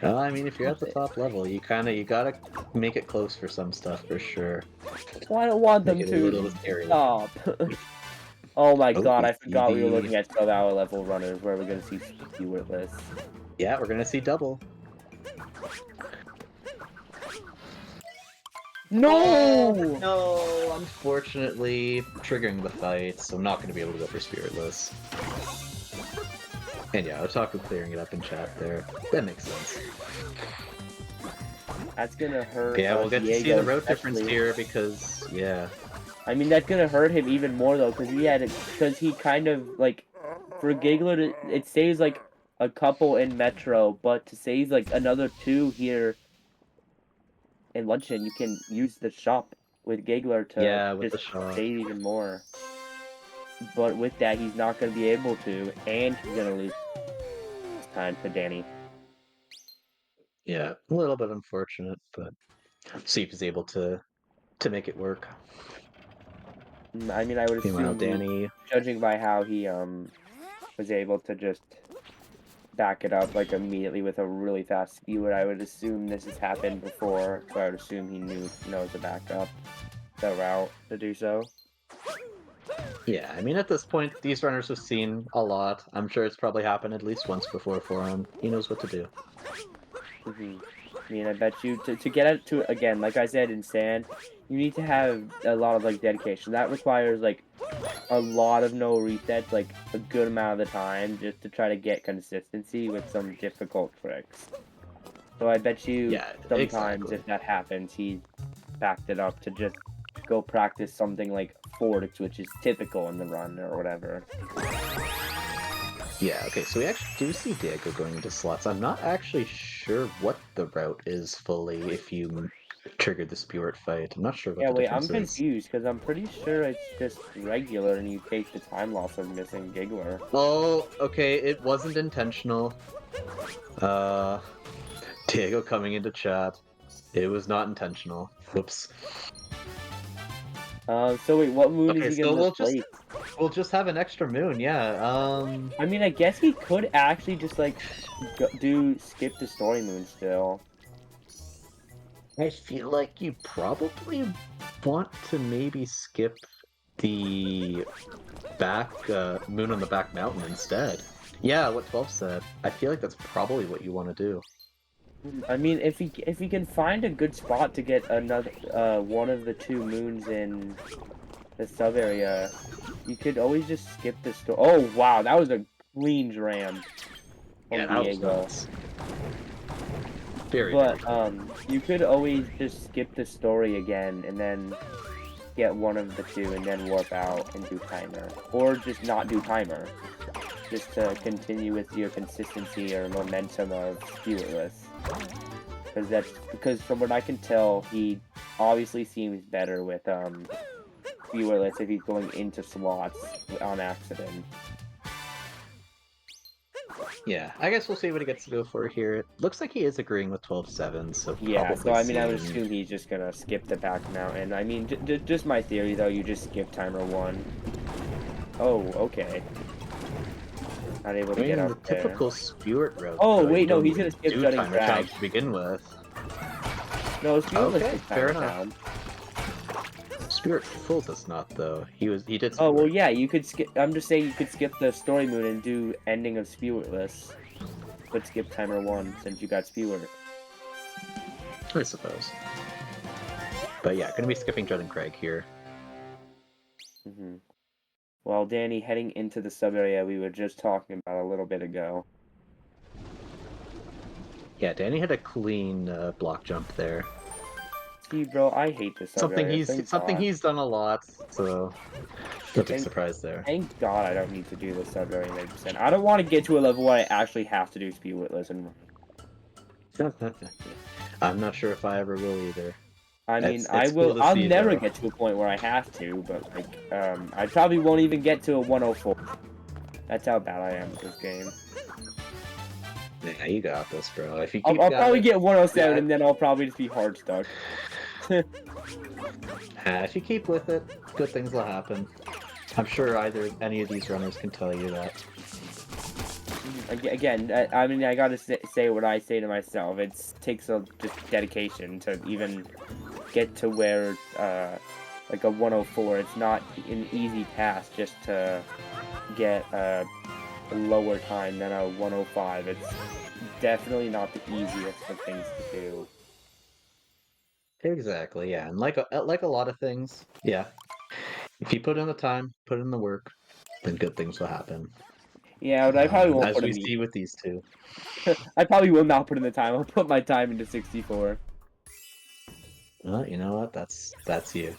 Well, I mean, if you're Stop at the it. top level, you gotta make it close for some stuff for sure. Well, I don't want Make them it a to. little Just scary. stop. Oh my Oh, god, we I see forgot we were the. looking at 12-hour level runners where we're gonna see Stewartless. Yeah, we're gonna see double. No! No, unfortunately, triggering the fight, so I'm not going to be able to go for Spiritless. And yeah, Otaku clearing it up in chat there. That makes sense. That's gonna hurt. Yeah, we'll get to see Diego the route difference especially. here because, yeah. I mean, that's gonna hurt him even more though, because he kind of like, for Giggler, it saves like a couple in Metro, but to save like another 2 here in Luncheon, you can use the shop with Giggler to Yeah, with the just shot. save even more. But with that, he's not gonna be able to, and he's gonna lose time to Danny. Yeah, a little bit unfortunate, but see if he's able to make it work. I mean, I would Meanwhile, assume Danny. judging by how he was able to just back it up like immediately with a really fast skewer, I would assume this has happened before, so I would assume he knows to back up the route to do so. Yeah, I mean, at this point, these runners have seen a lot. I'm sure it's probably happened at least once before for him. He knows what to do. I mean, I bet you to get it to again, like I said in Sand, you need to have a lot of like dedication. That requires like a lot of no resets, like a good amount of the time, just to try to get consistency with some difficult tricks. So I bet you Yeah, sometimes exactly. if that happens, he backed it up to just go practice something like Fortix, which is typical in the run or whatever. Yeah, okay, so we actually do see Diego going into slots. I'm not actually sure what the route is fully if you triggered the Spirit fight. I'm not sure what Yeah, the wait, I'm difference is. confused because I'm pretty sure it's just regular and you take the time loss of missing Giggler. Oh, okay, it wasn't intentional. Uh, Diego coming into chat. It was not intentional. Whoops. So wait, what moon is Okay, he so gonna replace? we'll just have an extra moon, yeah. I mean, I guess he could actually just like skip the story moon still. I feel like you probably want to maybe skip the back moon on the back mountain instead. Yeah, what 12 said. I feel like that's probably what you want to do. I mean, if he can find a good spot to get another one of the 2 moons in the sub area, you could always just skip the story. Oh wow, that was a clean jam Yeah, from that was Diego. nuts. Very, very But cool. you could always just skip the story again and then get one of the 2 and then warp out and do timer, or just not do timer, just to continue with your consistency or momentum of skewerless. Because from what I can tell, he obviously seems better with skewerless if he's going into slots on accident. Yeah, I guess we'll see what he gets to go for here. It looks like he is agreeing with 12-7, so Yeah, so probably I mean, I would seeing... assume he's just gonna skip the back mountain. I mean, just my theory though, you just skip timer 1. Oh, okay. Not able I to get mean, up the there. typical Spirit route, Oh, though, you wait, no, don't he's even gonna skip do Jutting timer Crag. challenge to begin with. No, Skewerless Okay, takes fair timer enough. down. Spirit Full does not, though. He did Oh, well, Spirit. yeah, you could skip. I'm just saying you could skip the story moon and do ending of Skewerless. But skip timer 1 since you got Spewer. I suppose. But yeah, gonna be skipping Judd and Craig here. Well, Danny, heading into the sub area we were just talking about a little bit ago. Yeah, Danny had a clean block jump there. See, bro, I hate this sub area. Thank Something God. he's done a lot, so no big Thank, surprise there. thank God I don't need to do this sub area 90%. I don't want to get to a level where I actually have to do Speedwitless and I'm not sure if I ever will either. I mean, It's cool to I'll see never though. get to a point where I have to, but, like, I probably won't even get to a 104. That's how bad I am at this game. Yeah, you got this, bro. If you I'll keep at probably it, get 107, yeah. and then I'll probably just be hard stuck. If you keep with it, good things will happen. I'm sure any of these runners can tell you that. Again, I mean, I gotta say what I say to myself. It takes just dedication to even get to where, like a 104. It's not an easy task just to get a lower time than a 105. It's definitely not the easiest of things to do. Exactly, yeah, and like a lot of things, yeah. If you put in the time, put in the work, then good things will happen. Yeah, but I probably won't As put we in the. see with these two. I probably will not put in the time. I'll put my time into 64. Well, you know what? That's you.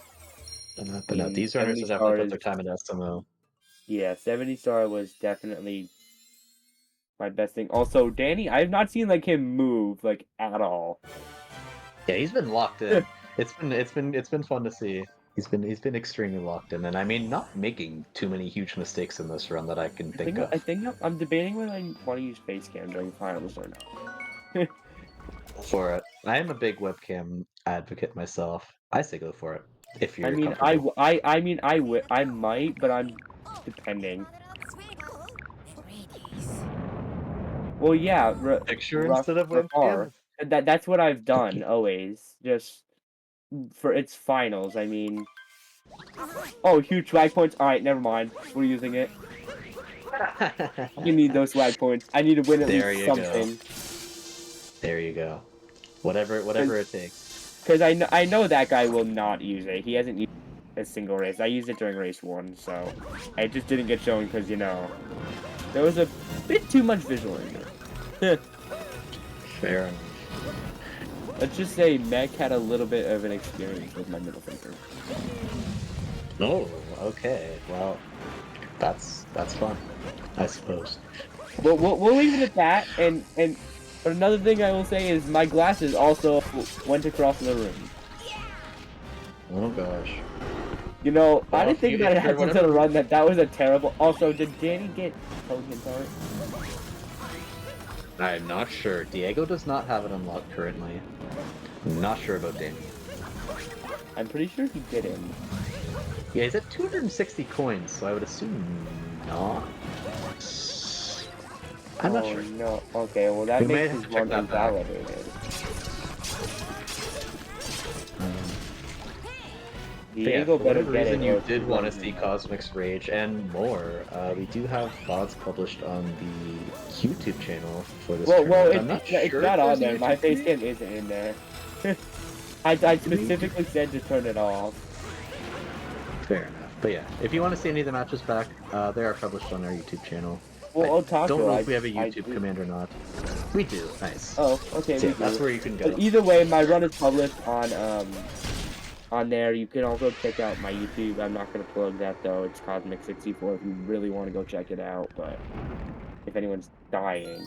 I But no, mean, these runners 70 would definitely star put is their time into SMO. yeah, 70 star was definitely my best thing. Also, Danny, I've not seen like him move like at all. Yeah, he's been locked in. It's been fun to see. He's been extremely locked in, and I mean, not making too many huge mistakes in this run that I can think of. I think I'm debating whether I want to use face cam during finals or not. For it, I am a big webcam advocate myself. I say go for it if I you're mean, I, comfortable. w- I mean, I might, but I'm depending. Well, yeah, Picture rough instead of for webcam. R. That's what I've done always. Just for its finals. I mean, oh, huge swag points. All right, never mind. We're using it. I need those swag points. I need to win at There least you go. something. There you go. Whatever it takes. Because I know that guy will not use it. He hasn't used a single race. I used it during race 1, so I just didn't get shown because, you know, there was a bit too much visual in it. Fair enough. Let's just say Mech had a little bit of an experience with my middle finger. Oh, okay. Well, that's fun, I suppose. We'll leave it at that. But another thing I will say is my glasses also went across the room. Oh gosh. You know, I Well, didn't think about if it for as a whatever run that was a terrible. Also, did Danny get Pelican Tart? I'm not sure. Diego does not have it unlocked currently. Not sure about Danny. I'm pretty sure he didn't. Yeah, he's at 260 coins, so I would assume not. I'm not Oh sure. no. Okay, well that We may makes have his to check run that back. invalidated. Um, but yeah, Diego for better whatever get it reason you or did his want to run's see invalidated. Cosmic's Rage and more, we do have VODs published on the YouTube channel for this Well, tournament. I'm not it's sure if not on there's a there. My YouTube face video. cam isn't in there. I Do we? specifically said to turn it off. Fair enough. But yeah, if you want to see any of the matches back, they are published on our YouTube channel. I Well, don't Otaku, know if we have a I YouTube do. command or not. We do. Nice. Oh, okay, So we yeah, that's do. where you can But go. either way, my run is published on there. You can also check out my YouTube. I'm not gonna plug that though. It's Cosmic64 if you really want to go check it out. But if anyone's dying.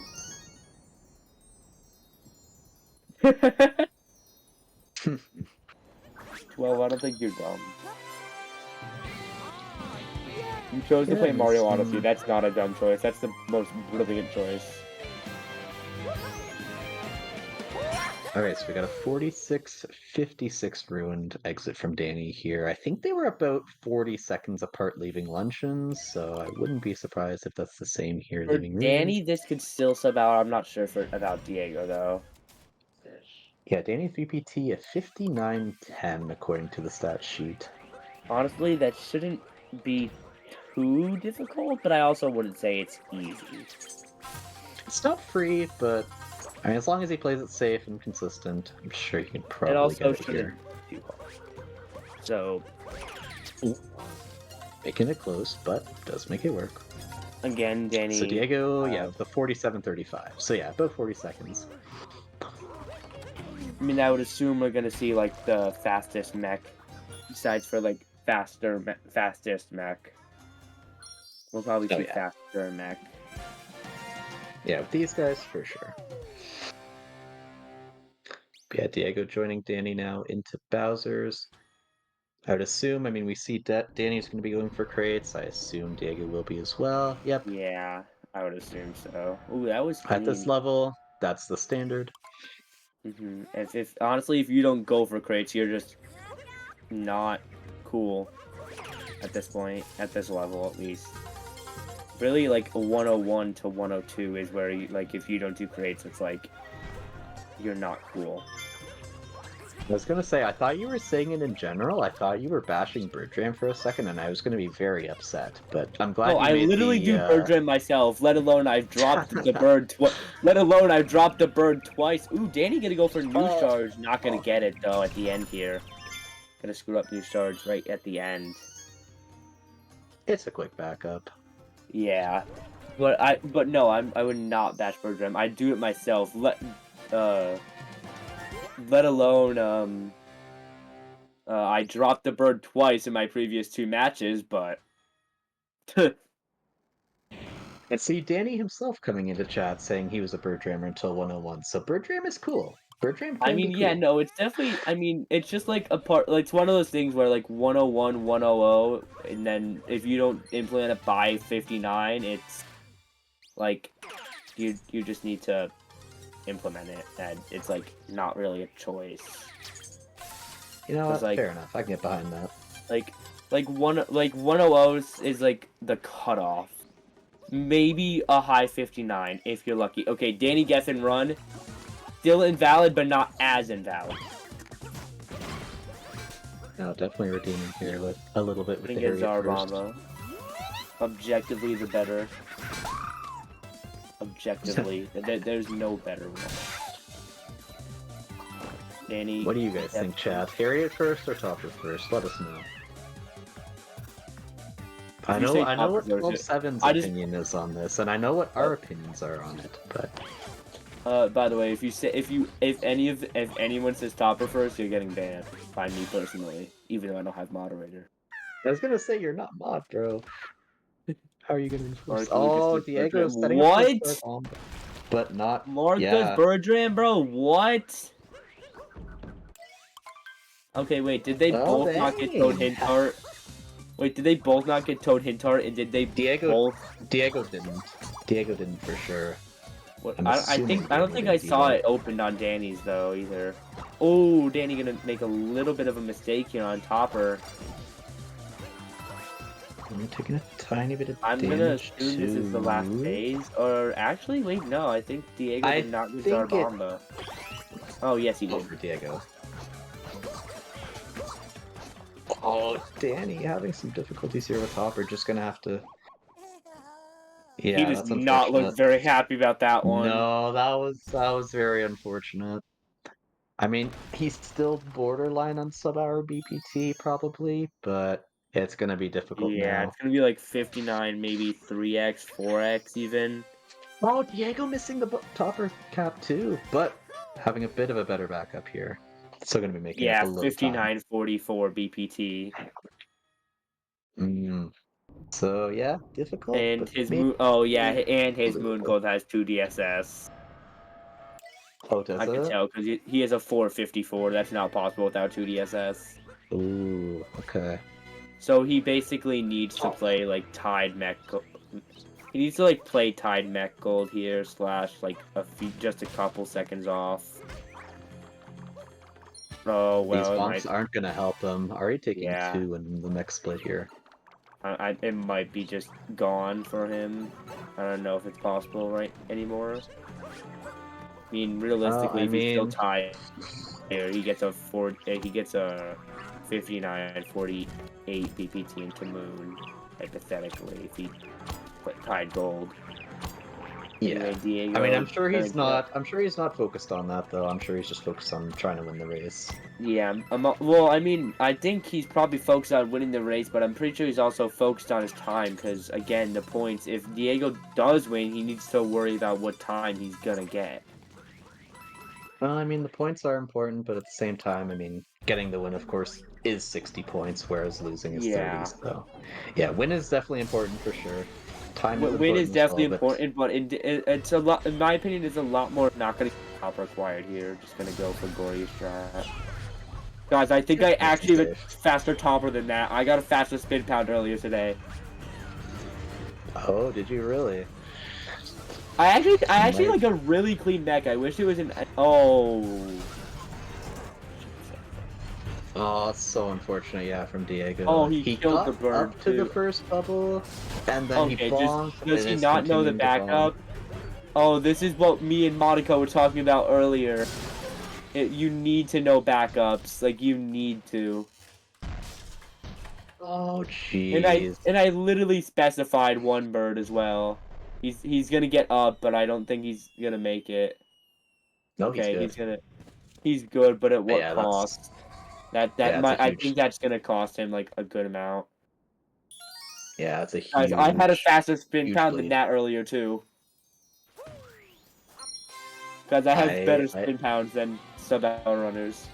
12, I don't think you're dumb. You chose to play Yes. Mario Odyssey. That's not a dumb choice. That's the most brilliant choice. Alright, so we got a 46-56 ruined exit from Danny here. I think they were about 40 seconds apart leaving luncheons, so I wouldn't be surprised if that's the same here For leaving ruins. Danny, this could still sub out. I'm not sure about Diego though. Yeah, Danny's VPT at 59.10 according to the stat sheet. Honestly, that shouldn't be too difficult, but I also wouldn't say it's easy. It's not free, but I mean, as long as he plays it safe and consistent, I'm sure he can It probably also get it shouldn't here. be too hard. So, Making it close, but does make it work. again, So Danny, Diego, yeah, the 47.35. So yeah, about 40 seconds. I mean, I would assume we're gonna see like the fastest mech, besides for like fastest mech. We'll probably Oh see yeah. faster mech. Yeah, with these guys, for sure. But yeah, Diego joining Danny now into Bowser's. I would assume, I mean, we see Danny's going to be going for crates. I assume Diego will be as well. Yep. Yeah, I would assume so. Ooh, that was At this clean. level, that's the standard. If honestly, if you don't go for crates, you're just not cool at this point, at this level at least. Really, like 101 to 102 is where you like if you don't do crates, it's like you're not cool. I was gonna say, I thought you were saying it in general. I thought you were bashing Bird Jam for a second, and I was gonna be very upset. But I'm No, glad you I made literally do bird the. jam myself. Let alone I've dropped the bird. Let alone I've dropped the bird twice. Ooh, Danny gonna go for new Oh, charge. Not gonna get it though at the end here. Gonna screw up new charge right at the end. it's a quick backup. Yeah, but no, I would not bash bird jam. I do it myself. Let alone I dropped the bird twice in my previous 2 matches, but. And see, Danny himself coming into chat saying he was a Bird Jammer until 101. So Bird Jam is cool. Bird Jam I can be mean, yeah, cool. no, it's definitely. I mean, it's just like a part. Like, it's one of those things where like 101, 100, and then if you don't implement it by 59, it's like you just need to implement it, and it's like not really a choice. You know what? Like, Fair enough. I can get behind that. like 100 is like the cutoff. Maybe a high 59 if you're lucky. Okay, DannyGeffen run. Still invalid, but not as invalid. No, definitely redeeming here with a little bit with the Against Harriet first. Zarbamba. Objectively the better. Objectively. There's no better one. Danny. What do you guys think, chat? Harriet first or Topper first? Let us know. I know what 12-7's opinion is on this, and I know what our opinions are on it, but by the way, if anyone says Topper first, you're getting banned by me personally, even though I don't have moderator. I was gonna say you're not mod, bro. How are you gonna enforce? Oh, Diego is setting what? up for a but not. Mark Yeah. does Birdram, bro. What? Okay, wait. Did they both not get Toad Hint Art? Wait, did they both not get Toad Hint Art? And did they Diego didn't. Diego didn't for sure. I don't think I saw it opened on Danny's though either. Oh, Danny gonna make a little bit of a mistake here on Topper. I'm taking a tiny bit of I'm gonna assume this is the last phase, or actually, wait, no. I think Diego did not use Zarbamba. Oh yes, he did. For Diego. Oh, Danny having some difficulties here with Hopper. Just gonna have to. Yeah, he does not look very happy about that one. No, that was very unfortunate. I mean, he's still borderline on sub-hour BPT probably, but it's gonna be difficult now. Yeah, it's gonna be like 59, maybe 3x, 4x even. Oh, Diego missing the Topper cap too, but having a bit of a better backup here. Still gonna be making up a little 59, 44 BPT. So yeah, difficult. And his moon. Oh yeah, and his moon gold has 2 DSS. Oh, does I can tell because he has a 454. That's not possible without 2 DSS. Ooh, okay. So he basically needs to play like Tide Mech. He needs to like play Tide Mech Gold here / like just a couple seconds off. Oh well, these bonks aren't gonna help him. Already taking 2 in the next split here. It might be just gone for him. I don't know if it's possible right anymore. I mean, realistically, if he's still tied here, he gets a 59, 48 BPT into Moon, hypothetically, if he put tied gold. Yeah. Anyway, Diego, I mean, I'm sure he's not focused on that though. I'm sure he's just focused on trying to win the race. Yeah. Well, I mean, I think he's probably focused on winning the race, but I'm pretty sure he's also focused on his time because, again, the points. If Diego does win, he needs to worry about what time he's gonna get. Well, I mean, the points are important, but at the same time, I mean, getting the win, of course, is 60 points, whereas losing is 30. So, yeah, win is definitely important for sure. Win is definitely important, but it's a lot. In my opinion, it's a lot more. Not gonna top required here. Just gonna go for Gory strat. Guys, I think I actually have a faster topper than that. I got a faster spin pound earlier today. Oh, did you really? I actually like a really clean mech. I wish it was an. Oh. Oh, it's so unfortunate, yeah, from Diego. Oh, he killed the bird up to the first bubble, and then he bonked. Does he not know the backup? Oh, this is what me and Monaco were talking about earlier. You need to know backups. Like, you need to. Oh, And I jeez. literally specified one bird as well. He's gonna get up, but I don't think he's gonna make it. No, he's Okay, good. he's good, but at But what yeah, cost? That yeah, it's a might I huge. think that's gonna cost him like a good amount. Yeah, it's a Guys, I had a huge, faster spin huge pound than lead. that earlier too. Guys, I have better I, spin pounds than sub-hour runners.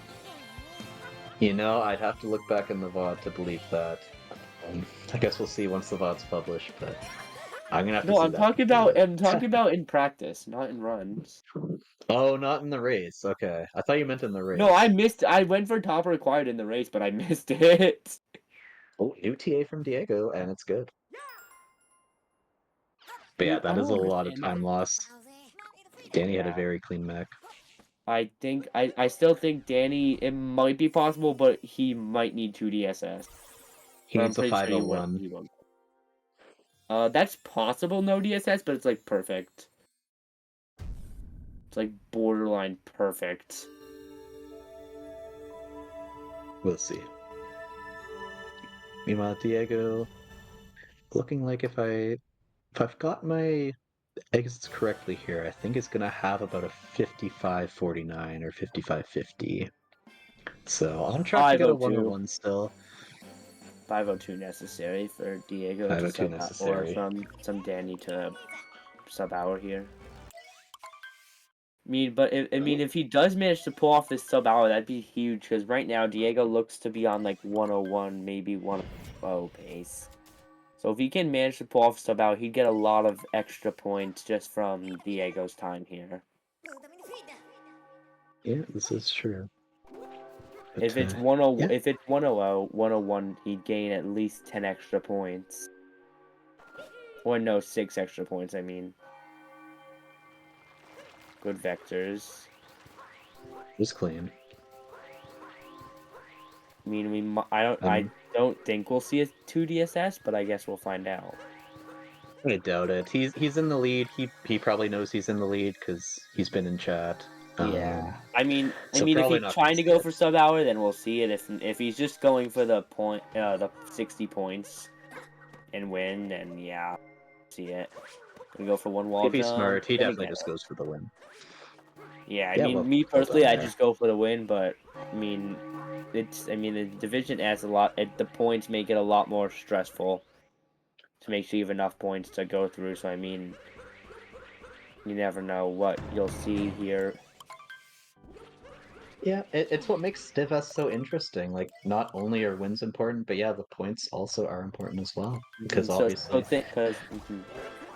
I'd have to look back in the VOD to believe that. I guess we'll see once the VOD's published, but I'm gonna have to No, see that to prove it. I'm talking about in practice, not in runs. Oh, not in the race. Okay, I thought you meant in the No, race. I went for top required in the race, but I missed it. Oh, new TA from Diego, and it's good. But yeah, Dude, I that is don't a lot of understand time that. loss. Danny had a Yeah. very clean mech. I still think Danny, it might be possible, but he might need 2 DSS. He But I'm needs a pretty sure 501. he won't. That's possible, no DSS, but it's like perfect. It's like borderline perfect. We'll see. Meanwhile, Diego, looking like if I've got my exits correctly here, I think it's gonna have about a 55-49 or 55-50. So on track to get a 502. 101 still. 502 necessary for Diego to 502 sub out, or necessary. from some Danny to sub hour here. If he does manage to pull off this sub hour, that'd be huge. Because right now Diego looks to be on like 101, maybe 100 pace. So if he can manage to pull off sub hour, he'd get a lot of extra points just from Diego's time here. Yeah, this is true. But, If it's yeah. if it's 100, 101, he'd gain at least 10 extra points. Or no, 6 extra points. I mean, good vectors. Just clean. I mean, I don't think we'll see a 2 DSS, but I guess we'll find out. I doubt it. He's in the lead. He probably knows he's in the lead because he's been in chat. Yeah. So If probably he's not gonna trying to see go it. for sub hour, then we'll see it. If he's just going for the the 60 points and win, then yeah, see it. We go for one wall If he's jump, smart, he then we definitely get just it. goes for the win. Yeah, Yeah, well, me well personally, done I there. just go for the win, but the division adds a lot. The points make it a lot more stressful to make sure you have enough points to go through. So you never know what you'll see here. Yeah, it's what makes DivS so interesting. Like, not only are wins important, but yeah, the points also are important as well. Because obviously,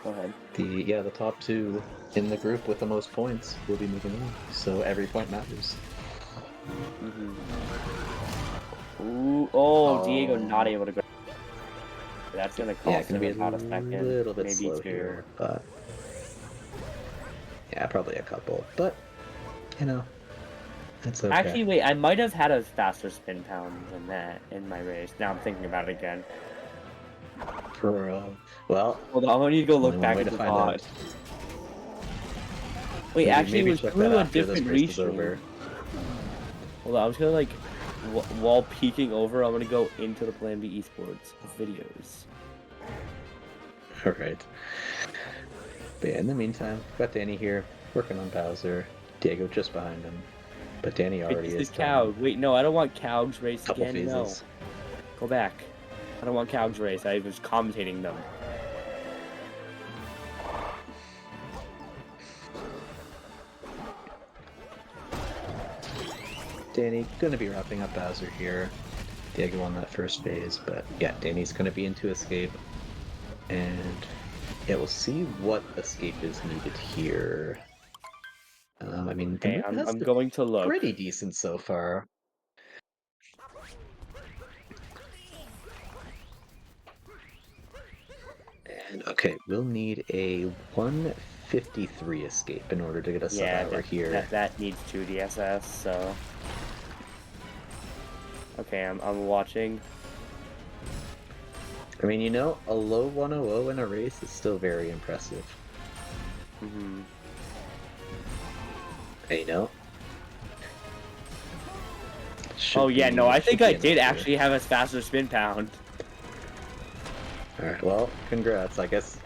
Go ahead. the top two in the group with the most points will be moving on. So every point matters. Diego not able to go. That's gonna Yeah, cost gonna him be a about a second, little bit maybe slow 2. here, but yeah, probably a couple. But you know, it's okay. Actually, wait, I might have had a faster spin pound than that in my race. Now I'm thinking about it again. Well, Hold on, I need to go only look one back way at to the find VOD. out. Wait, actually, it Maybe was check that through a after this different race is restream. over. Hold on, I was gonna like, while peeking over, I'm gonna go into the Plan B Esports videos. All right. But yeah, in the meantime, got Danny here working on Bowser. Diego just behind him, but Danny Wait, already this is is done. Cowg. Wait, no, I don't want Cowg's race Couple again. No, phases. go back. I don't want Cowg's race. I was commentating them. Danny gonna be wrapping up Bowser here. Diego on that first phase, but yeah, Danny's gonna be into escape, and yeah, we'll see what escape is needed here. I mean, the Okay, move has I'm been going to look. pretty decent so far. And okay, we'll need a 153 escape in order to get a sub Yeah, hour here. that needs 2 DSS. So okay, I'm watching. I mean, a low 100 in a race is still very impressive. Mm-hmm. Hey, Oh yeah, no, I think I did actually. actually have a faster spin pound. All right, well, congrats. I guess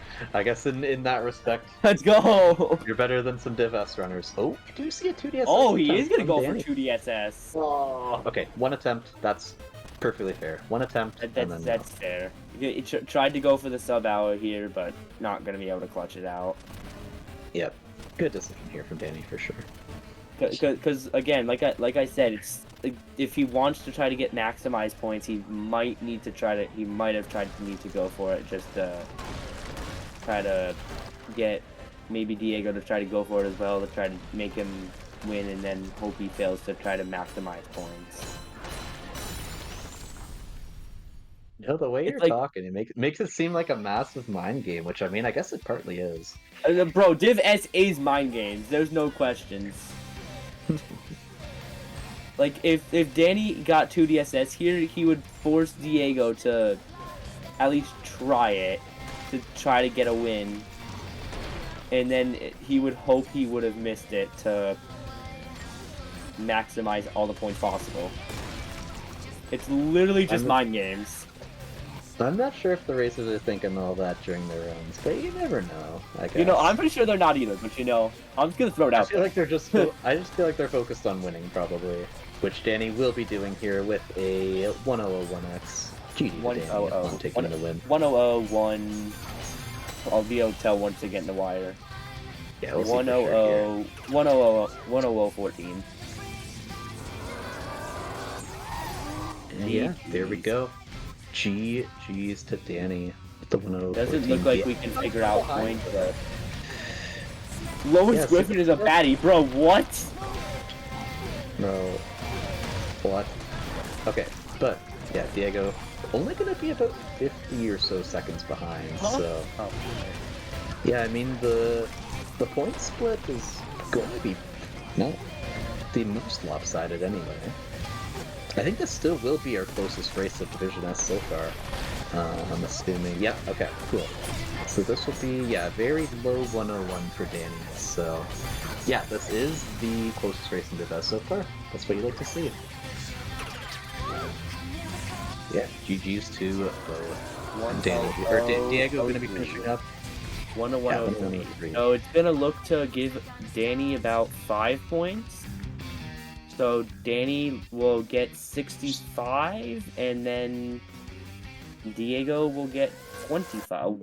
in that respect, Let's go. you're better than some Div S runners. Oh, do you see a 2DSS Oh, he is attempt gonna from go for Danny? 2DSS. Oh, okay, one attempt. That's perfectly fair. One attempt, and then no. That's fair. He tried to go for the sub hour here, but not gonna be able to clutch it out. Yep, good decision here from Danny for sure. Because again, like I said, it's if he wants to try to get maximized points, he might need to try to. He might have tried to need to go for it just to try to get maybe Diego to try to go for it as well to try to make him win, and then hope he fails to try to maximize points. You know, the way It's you're like, talking, it makes it seem like a massive mind game, which I mean, I guess it partly is. bro, Div S is mind games. There's no questions. Like, if Danny got 2DSS here, he would force Diego to at least try it, to try to get a win. And then he would hope he would have missed it to maximize all the points possible. It's literally just mind games. I'm not sure if the racers are thinking all that during their runs, but you never know, I guess. You know, I'm pretty sure they're not either, but you know, I'm just gonna throw it out. I feel like they're just I just feel like they're focused on winning, probably. Which Danny will be doing here with a 1001X. GG to Danny on taking the win. 1001. I'll be able to tell once they get in the wire. Yeah, we'll 100, 10014. And yeah, there we go. GG's to Danny with the 1014. Doesn't look like we can figure out points. Lois Griffin is a baddie, bro. What? Bro. What? Okay, but yeah, Diego only gonna be about 50 or so seconds behind. Huh? So yeah, I mean the point split is going to be not the most lopsided anyway. I think this still will be our closest race of Division S so far. I'm assuming. Yeah. Okay. Cool. So this will be very low 101 for Danny. So yeah, this is the closest race in Div S so far. That's what you like to see. Yeah, GG's to Danny. Or Diego going to be finishing up 101. So it's gonna look to give Danny about 5 points. So Danny will get 65, and then Diego will get 25.